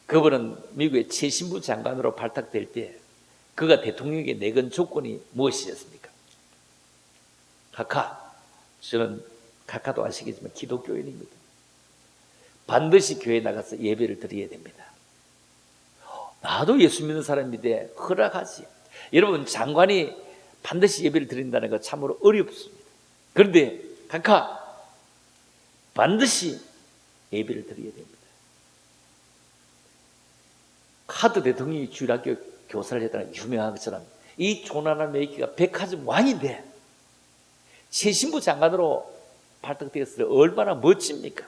Speaker 2: 그분은 미국의 최신부 장관으로 발탁될 때 그가 대통령에게 내건 조건이 무엇이었습니까? 저는 카카도 아시겠지만 기독교인입니다. 반드시 교회에 나가서 예배를 드려야 됩니다. 나도 예수 믿는 사람인데 허락하지. 여러분 장관이 반드시 예배를 드린다는 거 참으로 어렵습니다. 그런데 반드시 예배를 드려야 됩니다. 카드 대통령이 주일학교 교사를 했다는 유명한 것처럼 이 존 와나메이커가 백화점 왕인데 최신부 장관으로 발탁되었을 때 얼마나 멋집니까?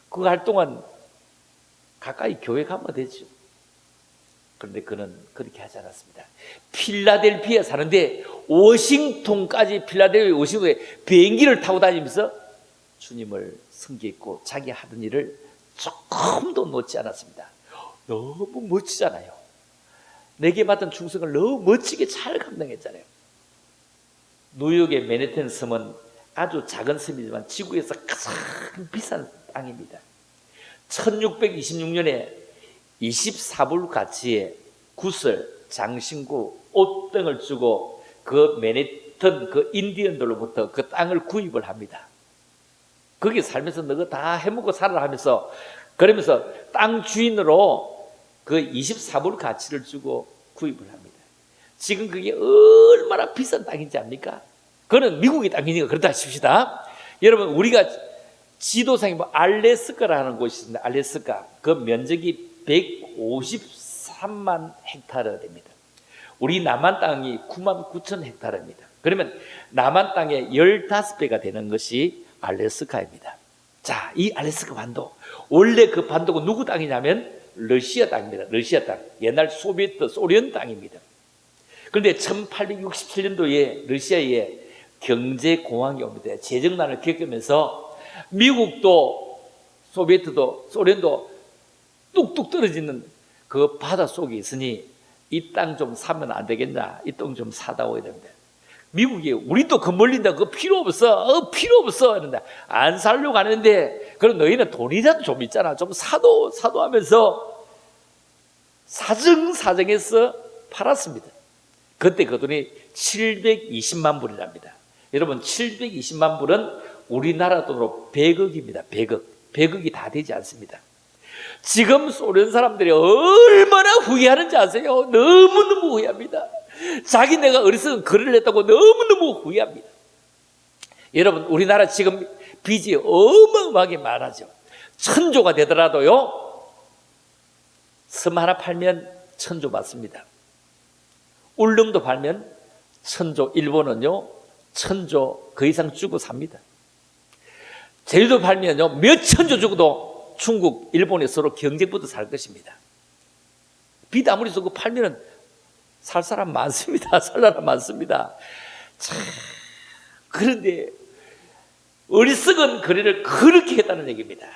Speaker 2: 그거 할 동안 가까이 교회 가면 되죠. 그런데 그는 그렇게 하지 않았습니다. 필라델피아에 사는데 워싱턴까지, 필라델피아 워싱턴에 비행기를 타고 다니면서 주님을 섬겼고 자기 하던 일을 조금도 놓지 않았습니다. 너무 멋지잖아요. 내게 맡은 충성을 너무 멋지게 잘 감당했잖아요. 뉴욕의 맨해튼 섬은 아주 작은 섬이지만 지구에서 가장 비싼 땅입니다. 1626년에 24불 가치의 구슬, 장신구, 옷 등을 주고 그 맨해튼 그 인디언들로부터 그 땅을 구입을 합니다. 거기 살면서 너가 다 해먹고 살아라 하면서, 그러면서 땅 주인으로 그 24불 가치를 주고 구입을 합니다. 지금 그게 얼마나 비싼 땅인지 압니까? 그거는 미국의 땅이니까 그렇다 칩시다. 여러분 우리가 지도상에 알래스카라는 곳이 있습니다. 알래스카. 그 면적이 153만 헥타르 됩니다. 우리 남한 땅이 9만 9천 헥타르입니다. 그러면 남한 땅의 15배가 되는 것이 알래스카입니다. 자, 이 알래스카 반도, 원래 그 반도가 누구 땅이냐면 러시아 땅입니다. 러시아 땅. 옛날 소비에트, 소련 땅입니다. 그런데 1867년도에 러시아에 경제공황이 옵니다. 재정난을 겪으면서 미국도 소비에트도 소련도 뚝뚝 떨어지는 그 바다 속에 있으니 이 땅 좀 사면 안 되겠냐, 이 땅 좀 사다 오야 됩니다. 미국이 우리도 건물린다, 그거 필요 없어, 필요 없어 이런다. 안 살려고 하는데, 그럼 너희는 돈이라도 좀 있잖아, 좀 사도 하면서 사정해서 팔았습니다. 그때 그 돈이 720만 불이랍니다. 여러분 720만 불은 우리나라 돈으로 100억입니다. 100억. 100억이 다 되지 않습니다. 지금 소련 사람들이 얼마나 후회하는지 아세요? 너무너무 후회합니다. 자기네가 어리석은 거래를 했다고 너무너무 후회합니다. 여러분 우리나라 지금 빚이 어마어마하게 많아져. 1000조가 되더라도요, 섬 하나 팔면 1000조 받습니다. 울릉도 팔면 1000조, 일본은요 1000조 그 이상 주고 삽니다. 제주도 팔면요 몇 천조 주고도 중국, 일본에 서로 경쟁부터 살 것입니다. 빚 아무리 쓰고 팔면은 살 사람 많습니다. 살 사람 많습니다. 참, 그런데 어리석은 거래를 그렇게 했다는 얘기입니다.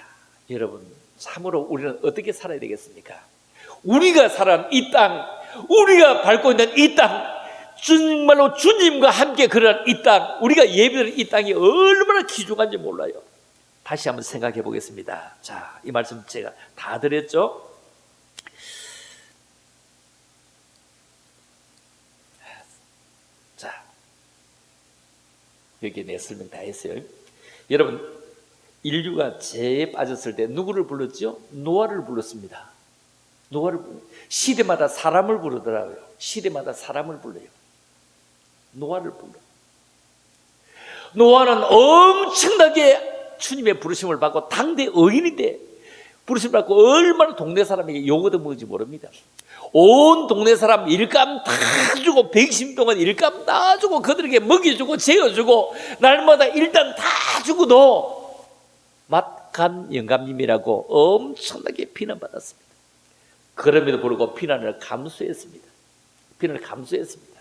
Speaker 2: 여러분 참으로 우리는 어떻게 살아야 되겠습니까? 우리가 살아가는 이 땅, 우리가 밟고 있는 이 땅, 정말로 주님과 함께 걸어가는 이 땅, 우리가 예배드리는 이 땅이 얼마나 귀중한지 몰라요. 다시 한번 생각해 보겠습니다. 자, 이 말씀 제가 다 드렸죠? 자, 여기 내 설명 다 했어요. 여러분, 인류가 죄에 빠졌을 때 누구를 불렀죠? 노아를 불렀습니다. 노아를 시대마다 사람을 부르더라고요. 시대마다 사람을 불러요. 노아를 불러. 노아는 엄청나게 주님의 부르심을 받고 당대 의인인데 부르심을 받고 얼마나 동네 사람에게 욕 얻어먹은지 모릅니다. 온 동네 사람 일감 다 주고 120년 동안 일감 다 주고 그들에게 먹여주고 재워주고 날마다 일단 다 주고도 맛간 영감님이라고 엄청나게 비난받았습니다. 그럼에도 불구하고 비난을 감수했습니다. 비난을 감수했습니다.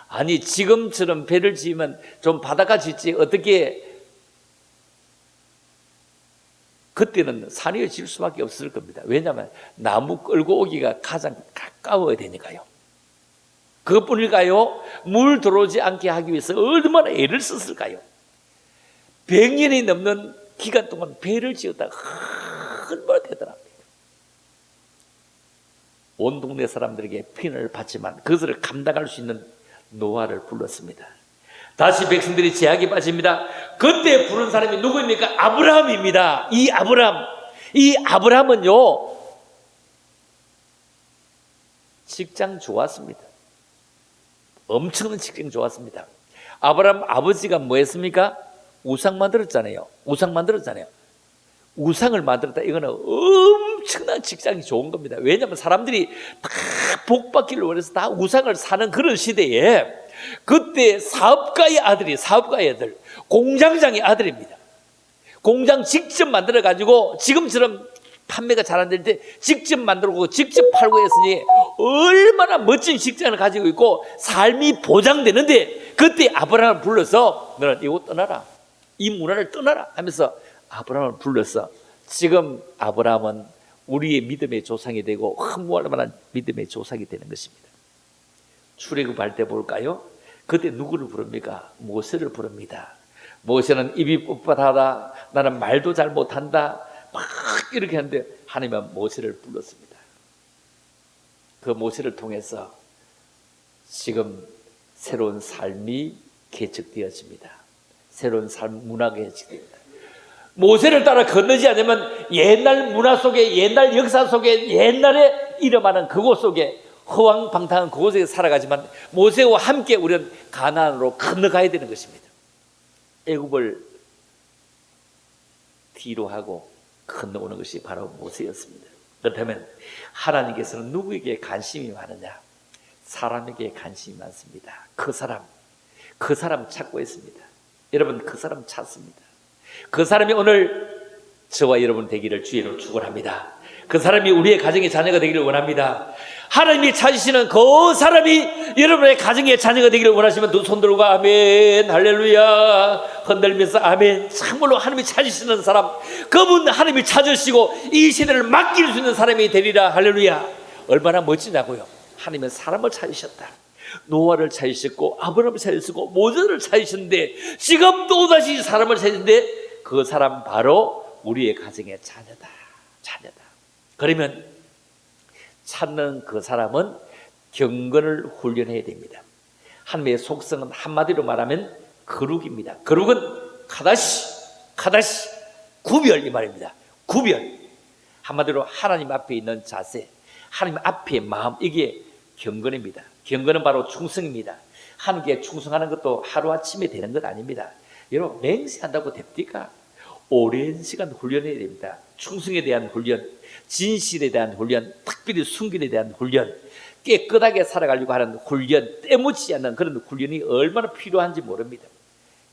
Speaker 2: 아니 지금처럼 배를 지으면 좀 바다가 짓지 어떻게, 그때는 산위에 질 수밖에 없을 겁니다. 왜냐하면 나무 끌고 오기가 가장 가까워야 되니까요. 그것뿐일까요? 물 들어오지 않게 하기 위해서 얼마나 애를 썼을까요? 100년이 넘는 기간 동안 배를 지었다가 얼마나 대단합니까? 온 동네 사람들에게 피난을 받지만 그것을 감당할 수 있는 노아를 불렀습니다. 다시 백성들이 제약에 빠집니다. 그때 부른 사람이 누구입니까? 아브라함입니다. 이 아브라함은요 직장 좋았습니다. 엄청난 직장 좋았습니다. 아브라함 아버지가 뭐 했습니까? 우상 만들었잖아요. 우상을 만들었다. 이거는 엄청난 직장이 좋은 겁니다. 왜냐하면 사람들이 다 복받기를 원해서 다 우상을 사는 그런 시대에 그때 사업가의 아들, 공장장의 아들입니다. 공장 직접 만들어가지고 지금처럼 판매가 잘 안 될 때 직접 만들고 직접 팔고 했으니 얼마나 멋진 직장을 가지고 있고 삶이 보장되는데 그때 아브라함을 불러서 너는 이곳 떠나라, 이 문화를 떠나라 하면서 아브라함을 불러서 지금 아브라함은 우리의 믿음의 조상이 되고 흠모할 만한 믿음의 조상이 되는 것입니다. 출애굽할 때 볼까요? 그때 누구를 부릅니까? 모세를 부릅니다. 모세는 입이 뻣뻣하다, 나는 말도 잘 못한다, 막 이렇게 하는데 하나님은 모세를 불렀습니다. 그 모세를 통해서 지금 새로운 삶이 개척되어집니다. 새로운 삶 문화가 개척됩니다. 모세를 따라 건너지 않으면 옛날 문화 속에, 옛날 역사 속에, 옛날에 일어나는 그곳 속에 허황방탕한 그곳에 살아가지만 모세와 함께 우리는 가나안으로 건너가야 되는 것입니다. 애굽을 뒤로 하고 건너오는 것이 바로 모세였습니다. 그렇다면 하나님께서는 누구에게 관심이 많으냐? 사람에게 관심이 많습니다. 그 사람 찾고 있습니다. 여러분 그 사람 찾습니다. 그 사람이 오늘 저와 여러분 되기를 주의 이름으로 축원합니다. 그 사람이 우리의 가정의 자녀가 되기를 원합니다. 하나님이 찾으시는 그 사람이 여러분의 가정의 자녀가 되기를 원하시면 두 손 들고 아멘 할렐루야 흔들면서 아멘. 참으로 하나님이 찾으시는 사람, 그분 하나님이 찾으시고 이 시대를 맡길 수 있는 사람이 되리라 할렐루야. 얼마나 멋지냐고요. 하나님은 사람을 찾으셨다. 노아를 찾으셨고 아브라함을 찾으셨고 모세를 찾으셨는데 지금 또다시 사람을 찾으셨는데 그 사람 바로 우리의 가정의 자녀다. 그러면 찾는 그 사람은 경건을 훈련해야 됩니다. 하나님의 속성은 한마디로 말하면 거룩입니다. 거룩은 카다시, 구별 이 말입니다. 구별. 한마디로 하나님 앞에 있는 자세, 하나님 앞에 마음, 이게 경건입니다. 경건은 바로 충성입니다. 하나님께 충성하는 것도 하루아침에 되는 것 아닙니다. 여러분, 맹세한다고 됩니까? 오랜 시간 훈련해야 됩니다. 충성에 대한 훈련, 진실에 대한 훈련, 특별히 순결에 대한 훈련, 깨끗하게 살아가려고 하는 훈련, 때묻지 않는 그런 훈련이 얼마나 필요한지 모릅니다.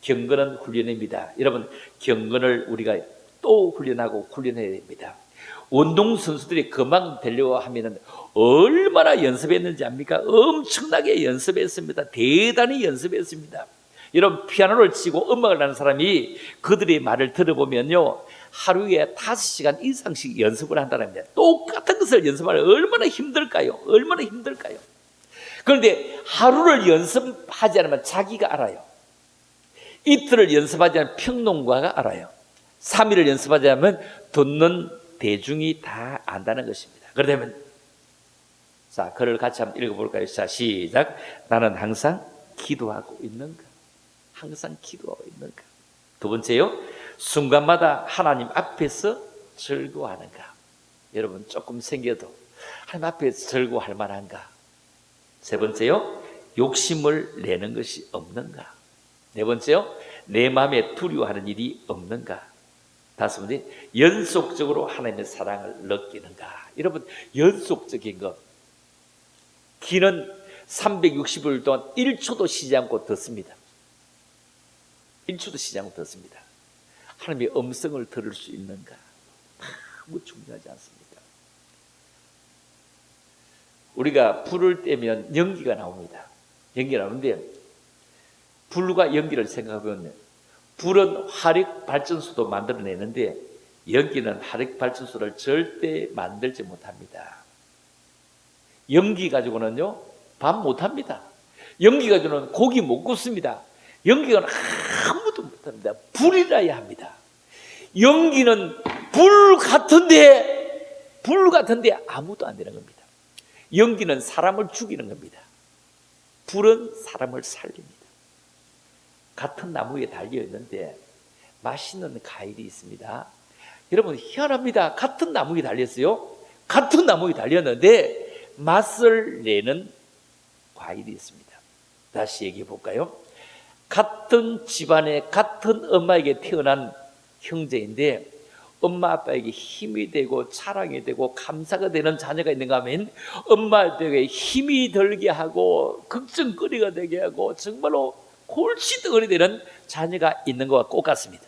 Speaker 2: 경건은 훈련입니다. 여러분, 경건을 우리가 또 훈련하고 훈련해야 됩니다. 운동선수들이 그만 되려고 하면 얼마나 연습했는지 압니까? 엄청나게 연습했습니다. 대단히 연습했습니다. 여러분, 피아노를 치고 음악을 하는 사람이 그들의 말을 들어보면요, 하루에 5시간 이상씩 연습을 한다는 겁니다. 똑같은 것을 연습하면 얼마나 힘들까요? 얼마나 힘들까요? 그런데 하루를 연습하지 않으면 자기가 알아요. 이틀을 연습하지 않으면 평론가가 알아요. 3일을 연습하지 않으면 듣는 대중이 다 안다는 것입니다. 그러면 자, 글을 같이 한번 읽어볼까요? 자, 시작. 나는 항상 기도하고 있는가? 항상 기도하고 있는가? 두 번째요, 순간마다 하나님 앞에서 즐거워하는가? 여러분, 조금 생겨도 하나님 앞에서 즐거워할 만한가? 세 번째요, 욕심을 내는 것이 없는가? 네 번째요, 내 마음에 두려워하는 일이 없는가? 다섯 번째, 연속적으로 하나님의 사랑을 느끼는가? 여러분, 연속적인 것. 기는 360일 동안 1초도 쉬지 않고 듣습니다. 1초도 쉬지 않고 듣습니다. 하나님의 음성을 들을 수 있는가? 아무 중요하지 않습니다. 우리가 불을 떼면 연기가 나옵니다. 연기가 나오는데, 불과 연기를 생각해보면 불은 화력 발전소도 만들어내는데 연기는 화력 발전소를 절대 만들지 못합니다. 연기 가지고는요, 밥 못합니다. 연기 가지고는 고기 못 굽습니다. 연기가 아무도 못합니다. 불이라야 합니다. 연기는 불 같은데 아무도 안 되는 겁니다. 연기는 사람을 죽이는 겁니다. 불은 사람을 살립니다. 같은 나무에 달려 있는데 맛있는 과일이 있습니다. 여러분, 희한합니다. 같은 나무에 달렸어요. 같은 나무에 달렸는데 맛을 내는 과일이 있습니다. 다시 얘기해 볼까요? 같은 집안에 같은 엄마에게 태어난 형제인데 엄마 아빠에게 힘이 되고 자랑이 되고 감사가 되는 자녀가 있는가 하면 엄마에게 힘이 들게 하고 걱정거리가 되게 하고 정말로 골칫덩어리 되는 자녀가 있는 것과 똑같습니다.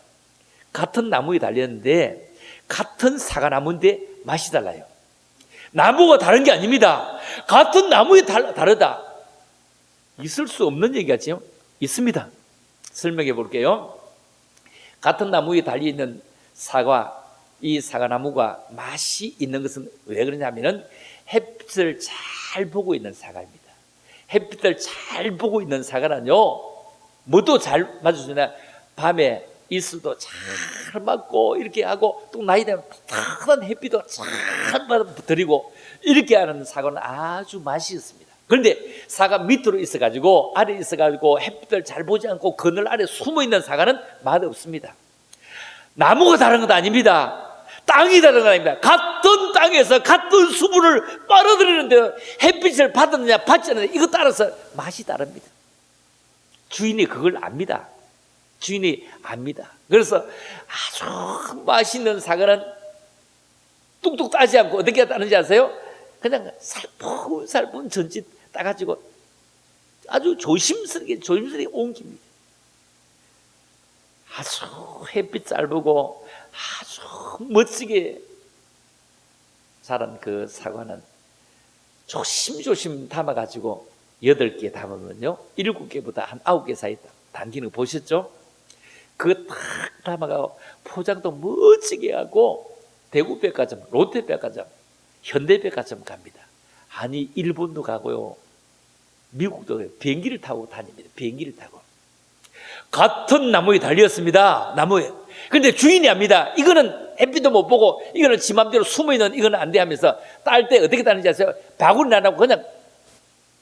Speaker 2: 같은 나무에 달렸는데 같은 사과나무인데 맛이 달라요. 나무가 다른 게 아닙니다. 같은 나무에 다르다. 있을 수 없는 얘기겠죠? 있습니다. 설명해 볼게요. 같은 나무에 달려있는 사과, 이 사과나무가 맛이 있는 것은 왜 그러냐면 햇빛을 잘 보고 있는 사과입니다. 햇빛을 잘 보고 있는 사과는요, 뭐도 잘 맞아주냐, 밤에 이슬도 잘 맞고 이렇게 하고 또 나이 되면 따뜻한 햇빛도 잘 받아들이고 이렇게 하는 사과는 아주 맛이 있습니다. 그런데 사과 밑으로 있어가지고 아래에 있어가지고 햇빛을 잘 보지 않고 그늘 아래 숨어있는 사과는 맛없습니다. 나무가 다른 것 아닙니다. 땅이 다른 것 아닙니다. 같은 땅에서 같은 수분을 빨아들이는데 햇빛을 받았느냐 받지 않느냐 이거 따라서 맛이 다릅니다. 주인이 그걸 압니다. 주인이 압니다. 그래서 아주 맛있는 사과는 뚝뚝 따지 않고 어떻게 따는지 아세요? 그냥 살포살포 전지 따가지고 아주 조심스럽게 옮깁니다. 아주 햇빛 잘 보고 아주 멋지게 자란 그 사과는 조심조심 담아가지고 8개 담으면요 7개보다 한 9개 사이 담기는 거 보셨죠? 그거 딱 담아가고 포장도 멋지게 하고 대구백화점, 롯데백화점, 현대백화점 갑니다. 아니 일본도 가고요 미국도 가요. 비행기를 타고 다닙니다. 비행기를 타고 같은 나무에 달렸습니다. 나무에. 그런데 주인이 압니다. 이거는 햇빛도 못 보고 이거는 지 맘대로 숨어있는 이거는 안 돼 하면서 딸 때 어떻게 따는지 아세요? 바구니 안 하고 그냥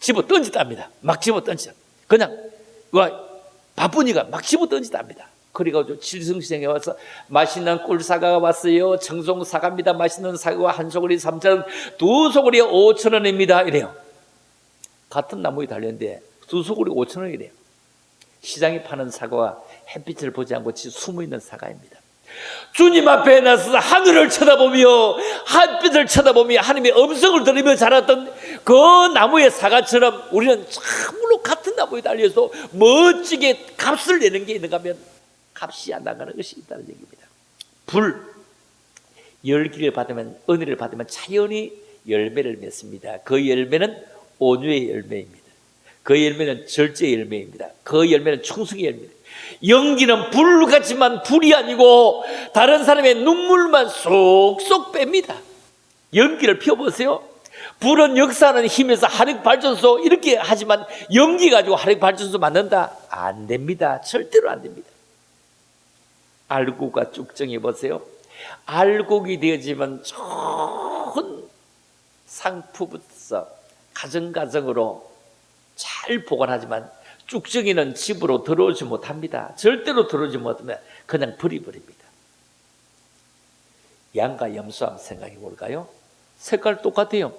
Speaker 2: 집어 던지답니다. 막 집어 던져. 그냥 바쁘니까 막 집어 던지답니다. 그래가지고 칠성시장에 와서 맛있는 꿀사과가 왔어요. 청송사과입니다. 맛있는 사과가 한 소그리 3,000원, 두 소그리에 5,000원입니다. 이래요. 같은 나무에 달렸는데 두 소그리 5,000원이래요. 시장에 파는 사과와 햇빛을 보지 않고 숨어있는 사과입니다. 주님 앞에 나서 하늘을 쳐다보며 햇빛을 쳐다보며 하나님의 음성을 들으며 자랐던 그 나무의 사과처럼 우리는 참으로 같은 나무에 달려서 멋지게 값을 내는 게 있는가 하면 값이 안 나가는 것이 있다는 얘기입니다. 불, 열기를 받으면, 은혜를 받으면 자연히 열매를 맺습니다. 그 열매는 온유의 열매입니다. 그 열매는 절제의 열매입니다. 그 열매는 충성의 열매입니다. 연기는 불 같지만 불이 아니고 다른 사람의 눈물만 쏙쏙 뺍니다. 연기를 피워보세요. 불은 역사하는 힘에서 화력발전소 이렇게 하지만 연기 가지고 화력발전소 만든다? 안 됩니다. 절대로 안 됩니다. 알곡과 쭉정해 보세요. 알곡이 되어지면 좋은 상품부터 가정가정으로 잘 보관하지만 쭉정이는 집으로 들어오지 못합니다. 절대로 들어오지 못하면 그냥 버려버립니다. 양과 염소 한번 생각해 볼까요? 색깔 똑같아요.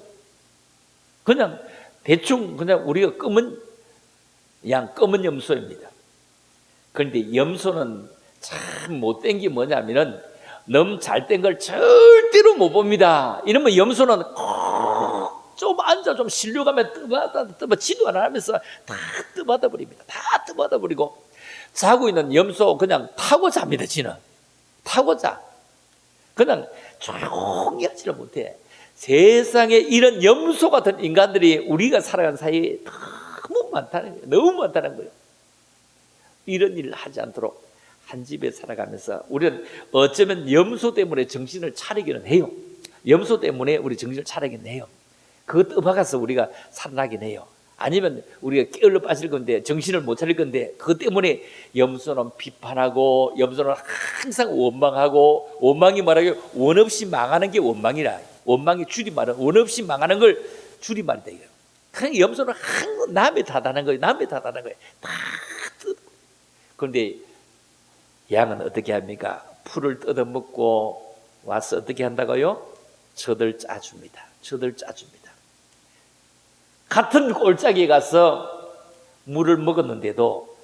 Speaker 2: 그냥 대충 그냥 우리가 검은 양, 검은 염소입니다. 그런데 염소는 참 못된 게 뭐냐면은 너무 잘된 걸 절대로 못 봅니다. 이러면 염소는 좀 앉아 좀 실려가면 뜨받아 지도 안 하면서 다 뜨받아 버립니다. 다 뜨받아 버리고 자고 있는 염소 그냥 타고 잡니다. 지는 타고 자. 그냥 조용히 하지를 못해. 세상에 이런 염소 같은 인간들이 우리가 살아간 사이에 너무 많다는 거예요. 너무 많다는 거예요. 이런 일을 하지 않도록 한 집에 살아가면서 우리는 어쩌면 염소 때문에 정신을 차리기는 해요. 염소 때문에 우리 정신을 차리기는 해요. 그거 떠박아서 우리가 살아나긴 해요. 아니면 우리가 게을러 빠질 건데 정신을 못 차릴 건데 그것 때문에 염소는 비판하고 염소는 항상 원망하고 원망이 말하기 원 없이 망하는 게 원망이라. 원망이 줄임말은 원 없이 망하는 걸 줄임말이다 이거예요. 그냥 염소는 항상 남의 탓하는 거예요. 남의 탓하는 거예요. 다 그런데 양은 어떻게 합니까? 풀을 뜯어먹고 와서 어떻게 한다고요? 젖을 짜줍니다. 젖을 짜줍니다. 같은 골짜기에 가서 물을 먹었는데도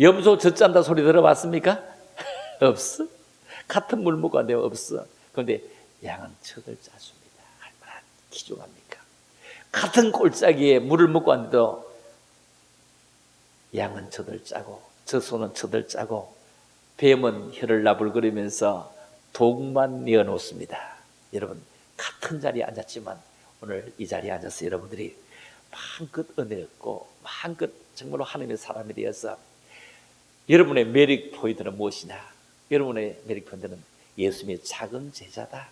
Speaker 2: 염소 젖 짠다 소리 들어봤습니까? 없어. 같은 물 먹었는데 없어. 그런데 양은 젖을 짜줍니다. 얼마나 귀중합니까? 같은 골짜기에 물을 먹고 왔는데도 양은 젖을 짜고 젖소는 젖을 짜고 뱀은 혀를 나불거리면서 독만 내어놓습니다. 여러분 같은 자리에 앉았지만 오늘 이 자리에 앉아서 여러분들이 마음껏 은혜 얻고 마음껏 정말로 하나님의 사람이 되어서 여러분의 매력 포인트는 무엇이냐? 여러분의 매력 포인트는 예수님의 작은 제자다.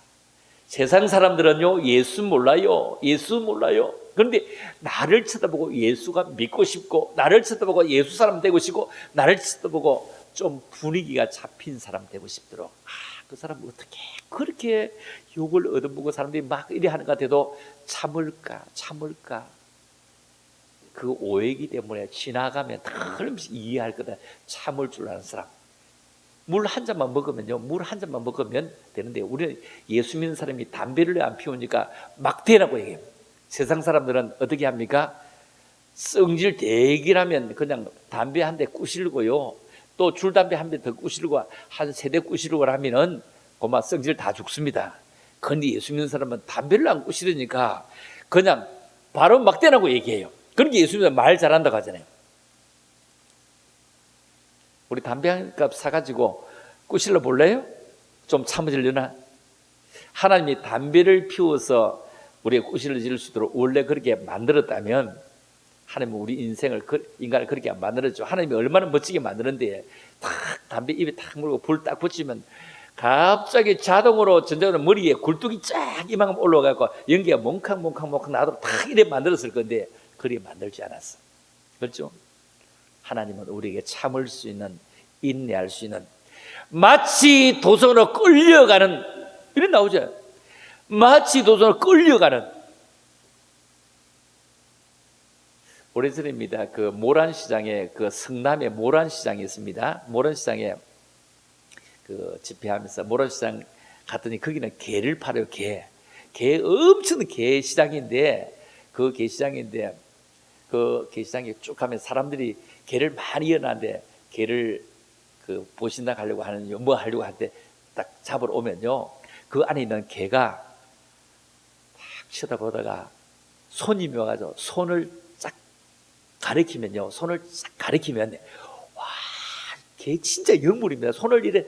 Speaker 2: 세상 사람들은요 예수 몰라요. 예수 몰라요. 그런데 나를 쳐다보고 예수가 믿고 싶고 나를 쳐다보고 예수 사람 되고 싶고 나를 쳐다보고 좀 분위기가 잡힌 사람 되고 싶도록 그 사람 어떻게 그렇게 욕을 얻어먹고 사람들이 막 이래 하는 것 같아도 참을까 그 오해이기 때문에 지나가면 틀림없이 이해할 거다. 참을 줄 아는 사람. 물 한 잔만 먹으면요 물 한 잔만 먹으면 되는데 우리는 예수 믿는 사람이 담배를 안 피우니까 막 대라고 얘기해요. 세상 사람들은 어떻게 합니까? 성질 대기라면 그냥 담배 한 대 꾸실고요 또 줄담배 한 대 더 꾸실고 한 세 대 꾸실고 하면은 그만 성질 다 죽습니다. 그런데 예수 믿는 사람은 담배를 안 꾸시려니까 그냥 바로 막 대라고 얘기해요. 그러니까 예수 믿는 말 잘한다고 하잖아요. 우리 담배 한 값 사가지고 꾸실러 볼래요? 좀 참으시려나? 하나님이 담배를 피워서 우리가 꾸실러질 수 있도록 원래 그렇게 만들었다면 하나님은 우리 인간을 그렇게 안 만들었죠. 하나님이 얼마나 멋지게 만드는데 딱 담배 입에 딱 물고 불 딱 붙이면 갑자기 자동으로 전자로 머리에 굴뚝이 쫙 이만큼 올라가고 연기가 몽캉 나도록 딱 이래 만들었을 건데 그렇게 만들지 않았어. 그렇죠? 하나님은 우리에게 참을 수 있는 인내할 수 있는 마치 도성으로 끌려가는 이런 나오죠. 마치 도성으로 끌려가는 오래전입니다. 그 모란시장에, 그 성남에 모란시장이 있습니다. 모란시장에 그 집회하면서 모란시장 갔더니 거기는 게를 팔아요. 게 엄청 게 시장인데, 그 게 시장인데 그 게 시장에 쭉 가면 사람들이 게를 많이 연하는데, 게를 그 보신다 가려고 하는, 뭐 하려고 할 때 딱 잡으러 오면요, 그 안에 있는 게가 딱 쳐다보다가 손님이 와가지고 손을 쫙 가리키면요, 손을 쫙 가리키면, 와, 게 진짜 영물입니다. 손을 이래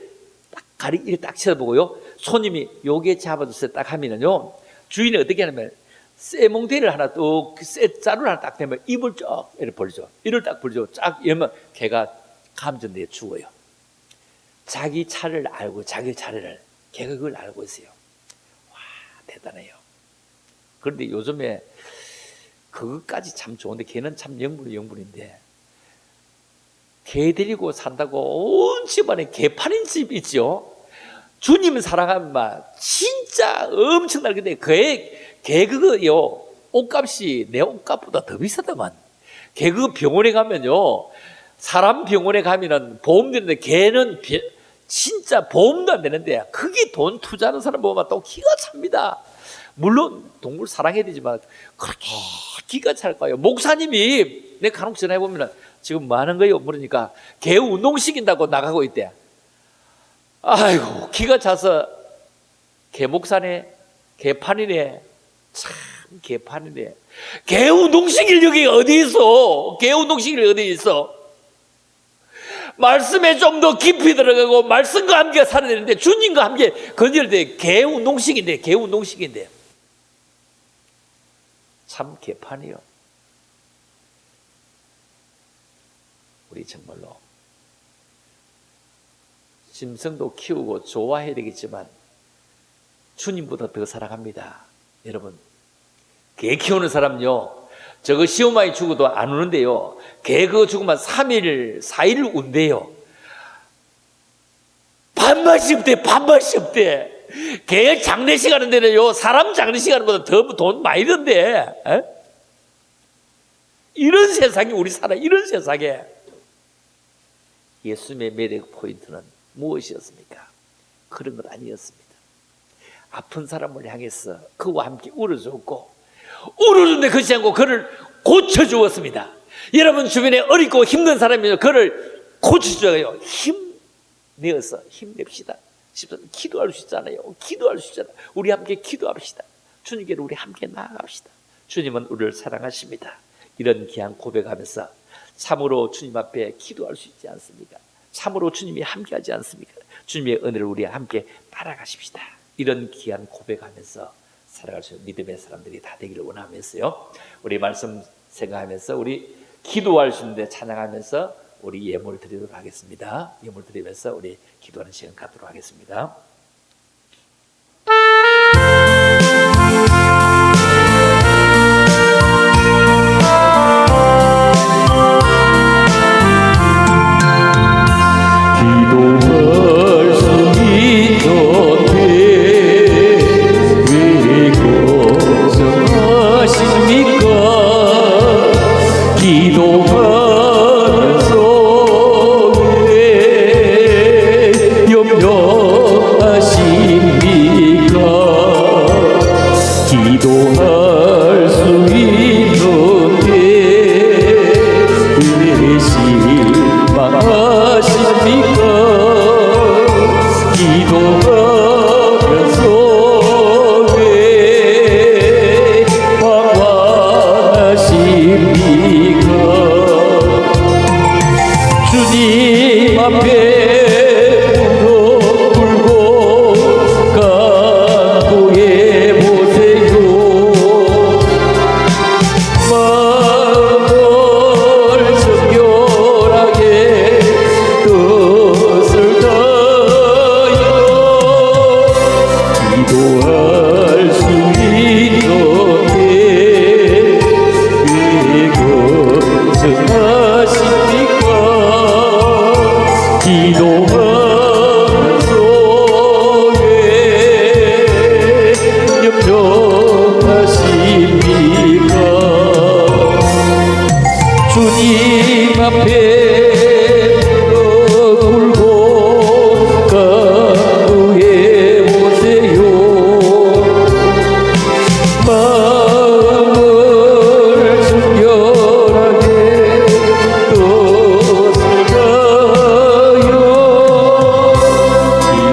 Speaker 2: 이래 딱 쳐다보고요, 손님이 요게 잡아주세요 딱 하면은요, 주인이 어떻게 하냐면 쇠몽대를 하나 또 쇠자루를 하나 딱 대면 입을 쫙 이렇게 벌죠. 이를 딱 벌죠. 쫙 열면 개가 감전되어 죽어요. 자기 차를 알고, 자기 차례를 개가 그걸 알고 있어요. 와, 대단해요. 그런데 요즘에 그것까지 참 좋은데, 개는 참 영물인데, 개 데리고 산다고 온 집안에 개 파는 집 있죠. 주님을 사랑하면 막 진짜 엄청나게. 근데 개 그거요, 옷값이 내 옷값보다 더 비싸다만. 개 그거 병원에 가면요, 사람 병원에 가면은 보험 되는데, 개는 진짜 보험도 안 되는데, 그게 돈 투자하는 사람 보면 또 기가 찹니다. 물론 동물 사랑해야 되지만 그렇게 기가 찰 거예요. 목사님이 내 간혹 전화해 보면은 지금 뭐 하는 거예요? 물으니까 개 운동 시킨다고 나가고 있대. 아이고, 기가 차서 개목사네, 개판이네, 참 개판이네. 개 운동 시킬 여기 어디 있어? 개 운동 시킬 어디 있어? 말씀에 좀 더 깊이 들어가고 말씀과 함께 살아야 되는데, 주님과 함께 건질 때 개 운동식인데, 개 운동식인데 참 개판이요. 우리 정말로 짐승도 키우고 좋아해야 되겠지만 주님보다 더 사랑합니다. 여러분, 개 키우는 사람요, 저거 시어머니 죽어도 안 우는데요, 개 그거 죽으면 3일, 4일 운대요. 반맛이 없대. 개 장례식 하는 데는요, 사람 장례식 하는 것보다 더 돈 많이 든대. 이런 세상에 우리 살아. 이런 세상에 예수님의 매력 포인트는 무엇이었습니까? 그런 것 아니었습니다. 아픈 사람을 향해서 그와 함께 울어줬고, 울어줬는데 그렇지 않고 그를 고쳐주었습니다. 여러분 주변에 어렵고 힘든 사람이면 그를 고쳐줘요. 힘내어서 힘냅시다. 기도할 수 있잖아요. 기도할 수 있잖아요. 우리 함께 기도합시다. 주님께로 우리 함께 나아갑시다. 주님은 우리를 사랑하십니다. 이런 귀한 고백하면서 참으로 주님 앞에 기도할 수 있지 않습니까? 참으로 주님이 함께하지 않습니까? 주님의 은혜를 우리 함께 따라가십시다. 이런 귀한 고백하면서 살아갈 수 있는 믿음의 사람들이 다 되기를 원하면서요, 우리 말씀 생각하면서 우리 기도할 수 있는데 찬양하면서 우리 예물 드리도록 하겠습니다. 예물 드리면서 우리 기도하는 시간 갖도록 하겠습니다.
Speaker 1: 기도할 수 있던데 왜 걱정하십니까? 기도하면서 왜 염려하십니까? 기도할 수 있는데 왜 실망하십니까? 기도하면서 왜 방황하십니까? 주님 앞에 무릎 꿇고 간구해 보세요. 마음을 정결하게 뜻을 다하여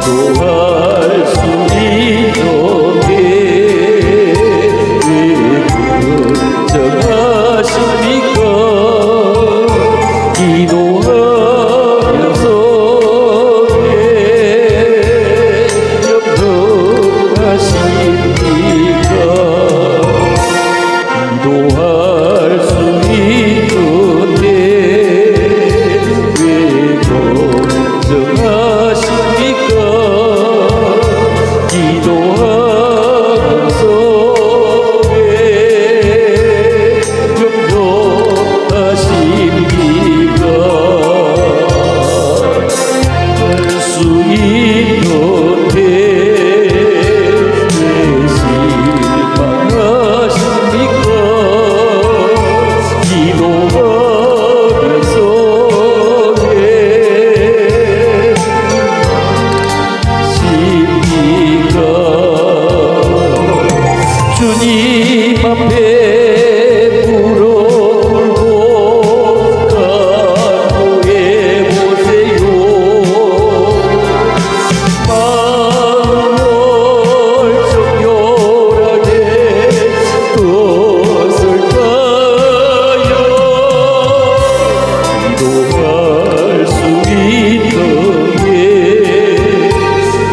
Speaker 1: 기도할 수 있도록 왜 걱정하십니까? 기도하면서 왜 염려하십니까? 기도할 수 있는데 왜 걱정하십니까? 기도하면서 왜 염려하십니까? 할 수 있는데 왜 실망하십니까? 기도하면서 왜 십니까? 주님 앞에 무릎 꿇고 간구해 보세요. 마음을 정결하게 떴을까요? 기도할 수 있던게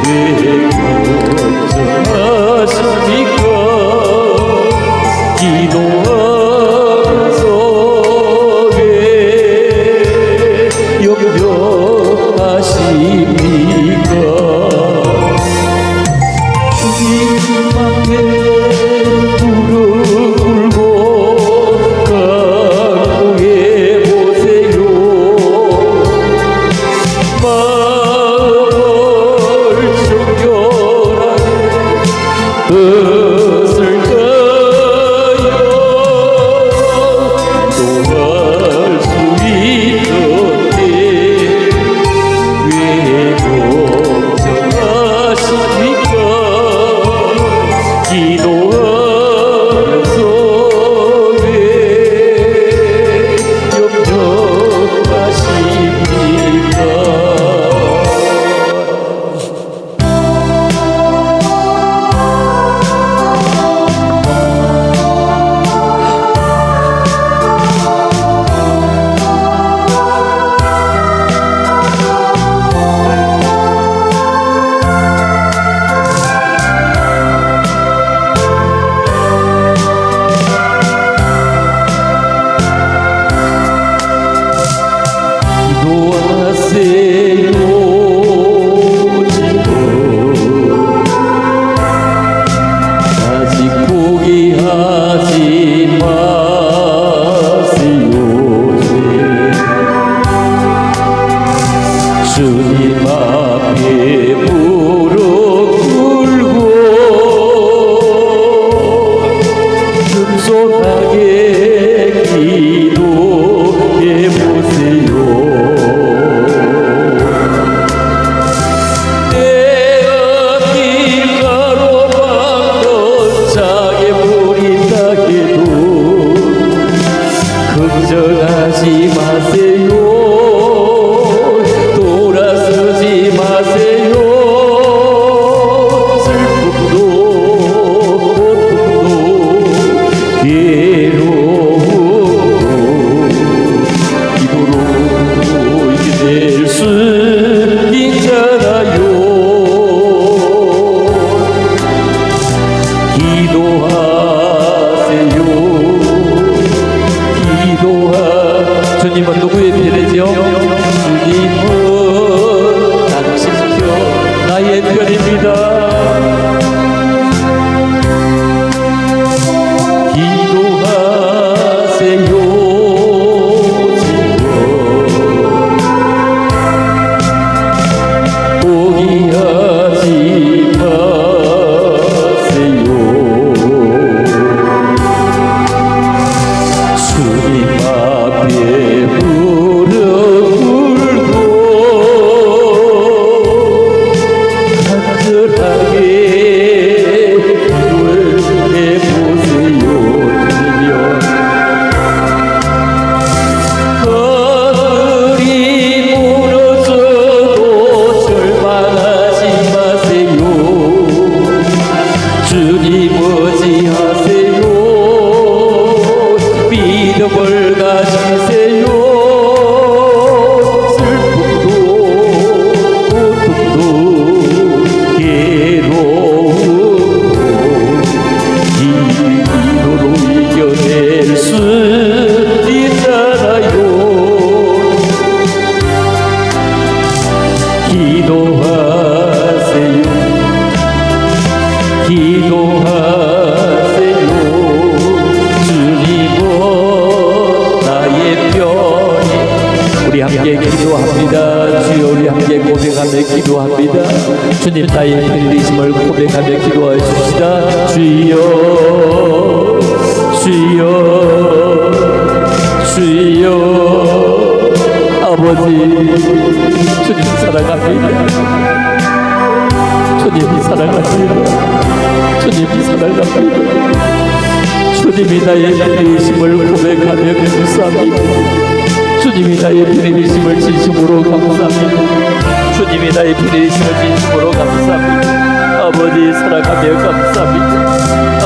Speaker 1: 왜 걱정하십니까? 기도하면서 왜 염려하십니까? 주님 앞에 무릎 꿇고 간구해 보세요. 마음을 정결하게 떴을까요? 기도할 수 있던데 왜 걱정하십니까? 기도하면서 왜 염려하십니까? 기도하세요. 지금 아직 포기하지 마세요. 주님 앞에 무릎 꿇고 겸손하게 기도해 보세요. 내가 길가로 방던 작게 보린다 해도 걱정하지 마세요. 돌아서지 마세요. 슬픔도 고통도 괴로움도 기도로 이겨낼 수 있잖아요. 기도하세요. 주님은 누구의 편이죠? 주님은 당신 편, 나의 편입니다. 기도하세요. 지금 포기하지 마세요. 주님 앞에 무릎 꿇고 간절하게 주님 나의 편리심을 고백하며 기도하십시다. 주여 주여 주여 아버지 주님 사랑합니다. 주님이 사랑합니다. 주님이 사랑합니다. 주님이 나의 편리심을 고백하며 감사합니다. 주님이 나의 편리심을 진심으로 감사합니다. 주님이 나의 편리심을 진심으로 감사합니다. 아버지 사랑하며 감사합니다.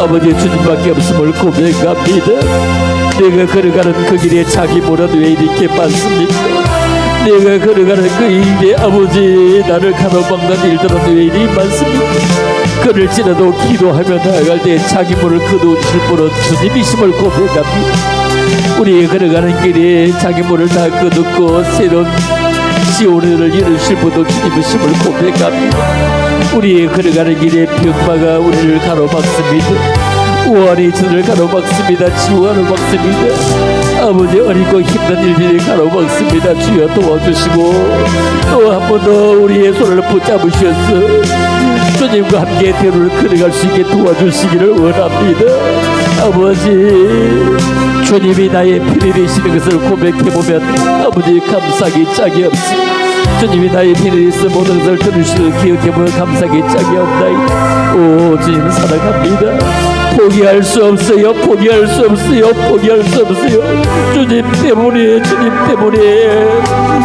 Speaker 1: 아버지 주님밖에 없음을 고백합니다. 내가 걸어가는 그 길에 자기 모란 왜 이렇게 많습니까? 내가 걸어가는 그 일에 아버지 나를 가로막는 일들은 왜 이리 많습니까? 그럴지라도 기도하며 나아갈 때 자기 물을 거두실 분은 주님이심을 고백합니다. 우리의 걸어가는 길에 자기 물을 다 거두고 새로운 시온을 이루실 분도 주님이심을 고백합니다. 우리의 걸어가는 길에 병마가 우리를 가로막습니다. 우환이 저를 가로막습니다. 지우환을 막습니다. 아버지 어리고 힘든 일들이 가로막습니다. 주여 도와주시고 또 한 번 더 우리의 손을 붙잡으셔서 주님과 함께 대로를 걸어갈 수 있게 도와주시기를 원합니다. 아버지 주님이 나의 편이 되시는 것을 고백해보면 아버지 감사하기 짝이 없습니다. 주님이 나의 편이 되서 모든 것을 들으시고 기억해보면 감사하기 짝이 없나이다. 오 주님 사랑합니다. 포기할 수 없어요. 포기할 수 없어요. 포기할 수 없어요. 주님 때문에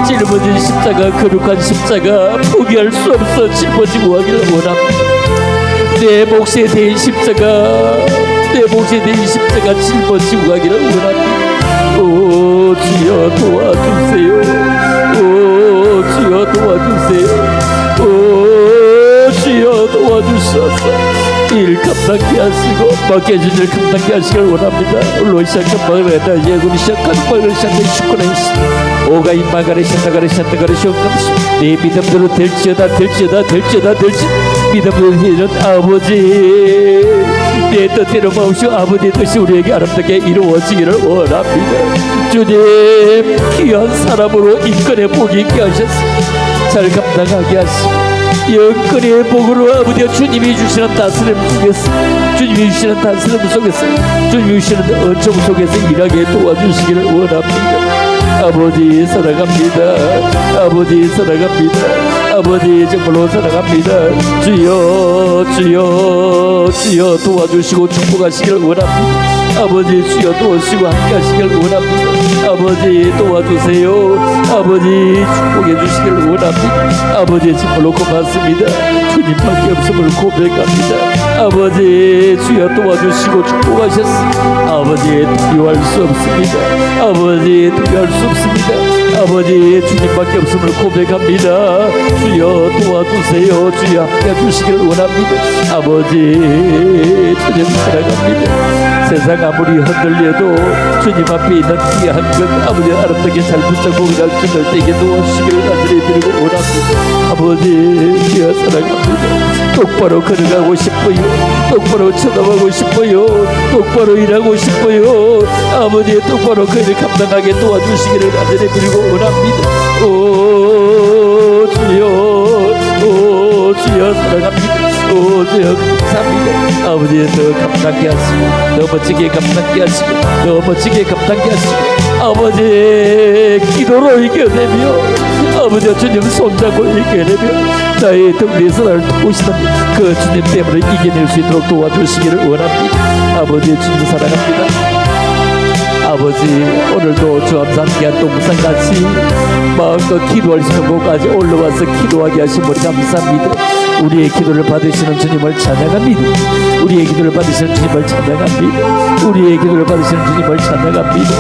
Speaker 1: 짊어진 십자가 거룩한 십자가 포기할 수 없어 짊어지고 가기를 원합니다. 내 몫에 대한 십자가 짊어지고 가기를 원합니다. 오 주여 도와주세요. 오 주여 도와주세요. 오 주여 도와주셔서 일 감당케 하시고 맡겨진 일 감당케 하시길 원합니다. 로시아 감방을 했다 예군이 시작한 방을 시작해 축구해시 오가 임마가리 샤타가리 샤타가리 시험감시 네 믿음대로 될지어다 믿음대로 되는 아버지 내 뜻대로 마옵시오. 아버지 뜻이 우리에게 아름답게 이루어지기를 원합니다. 주님 귀한 사람으로 인권의 복이 있게 하셨습니다. 잘 감당하게 하시고 영권의 복으로 아버지 주님이 주시는 다스림 속에서 주님이 주시는 은총 속에서 일하게 도와주시기를 원합니다. 아버지 사랑합니다. 아버지 사랑합니다. 아버지 정말로 사랑합니다. 주여 도와주시고 축복하시기를 원합니다. 아버지 주여 도와주시고 함께하시기를 원합니다. 아버지 도와주세요. 아버지 축복해 주시기를 원합니다. 아버지 정말로 고맙습니다. 주님밖에 없음을 고백합니다. 아버지 주여 도와주시고 축복하셨습니다. 아버지 두려워할 수 없습니다. 아버지 두려워할 수 없습니다. 아버지 주님밖에 없음을 고백합니다. 주여 도와주세요. 주여 함께 주시기를 원합니다. 아버지 주님 사랑합니다. 세상 아무리 흔들려도 주님 앞에 있는 귀한 것 아버지 아름답게 잘 붙잡고 그날 주날 때에게 도와주시기를 간절히 드리고 원합니다. 아버지 주여 사랑합니다. 똑바로 걸어가고 싶어요. 똑바로 쳐다보고 싶어요. 똑바로 일하고 싶어요. 아버지 똑바로 그 일을 감당하게 도와주시기를 간절히 드리고 원합니다. 오 주여 사랑합니다. 오 주여 감사합니다. 아버지 더 감당케 하시고 더 멋지게 감당케 하시고 더 멋지게 감당케 하시고 아버지 기도로 이겨내며 아버지 주님 손잡고 이겨내며 나의 등대선을 도우시는 그 주님 때문에 이겨낼 수 있도록 도와주시기를 원합니다. 아버지 주님 사랑합니다. 아버지 오늘도 주암산 귀한 동산같이 마음껏 기도할 수 있는 곳까지 올라와서 기도하게 하심으로 감사합니다. 우리의 기도를 받으시는 주님을 찬양합니다. 우리의 기도를 받으시는 주님을 찬양합니다. 우리의 기도를 받으시는 주님을 찬양합니다.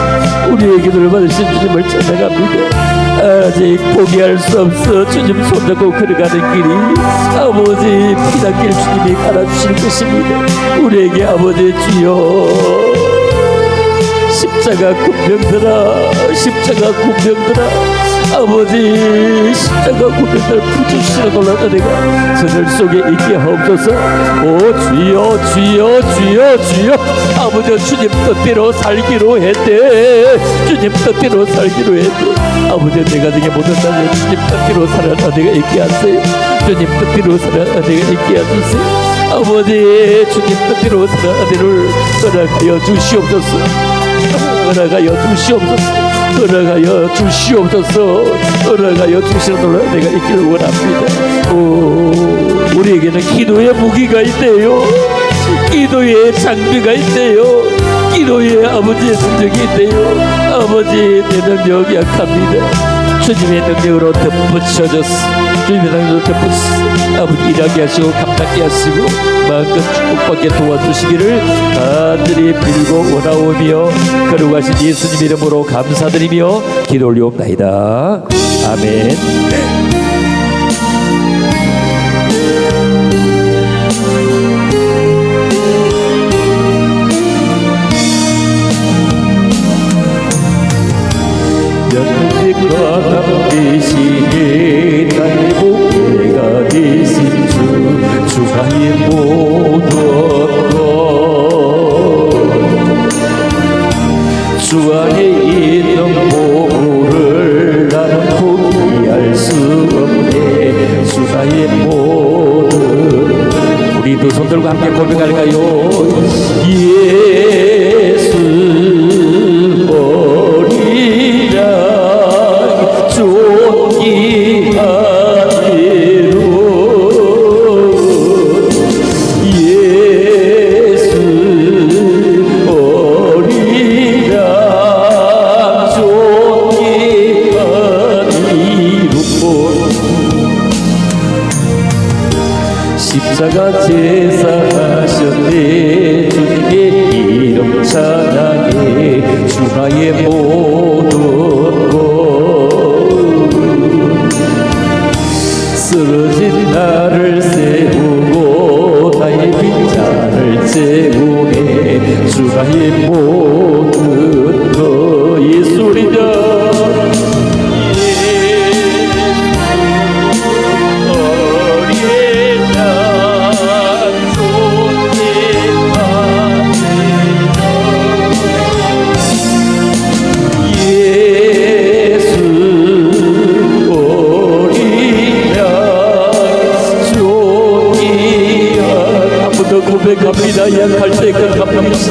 Speaker 1: 우리의 기도를 받으시는 주님을 찬양합니다. 아직 포기할 수 없어 주님 손잡고 걸어가는 길이 아버지 피난길 주님이 갈아주실 것입니다. 우리에게 아버지 주여 십자가 군병들아, 십자가 군병들아, 아버지 십자가 군병들 붙이시는 놀란 은혜가 저들 속에 있게 하옵소서. 오 주여 주여 주여 주여, 아버지 주님 뜻대로 살기로 했대. 주님 뜻대로 살기로 했대. 아버지 내 가정의 모든 자녀 주님 뜻대로 살아가는 은혜가 있게 하세요. 주님 뜻대로 살아가는 은혜가 있게 해주세요. 아버지 주님 뜻대로 살아가는 은혜를 허락하여 주시옵소서. 허락하여 주시옵소서. 허락하여 주시옵소서. 허락하여 주시는 놀라 내가 있기를 원합니다. 오, 우리에게는 기도의 무기가 있대요. 기도의 장비가 있대요. 기도의 아버지의 능력이 있대요. 아버지 내 능력이 약합니다. 주님의 능력으로 덧붙여졌어. 주님의 능력으로 덧붙여 아버지 일하게 하시고 감당하게 하시고 마음껏 축복받게 도와주시기를 간절히 빌고 원하오며 거룩하신 예수님 이름으로 감사드리며 기도 올리옵나이다. 아멘. 연대가 되시니 나의 복배가 되신 주가 의 모든 것주 안에 있는 보물을 나는 포기할 수 없네. 주가 의 모든, 우리 두 손 들고 함께 고백할까요? 예수 어린 양 존귀하리로, 예수 어린 양 존귀하리로. 십자가 제사 하셨네. 주님의 이름 찬양해. 주나의 모든 것 쓰러진 나를 세우고 나의 빈잔을 채우네. 주나의 모든 것 예수리라. 고백합니다. 약할 때 강합니다.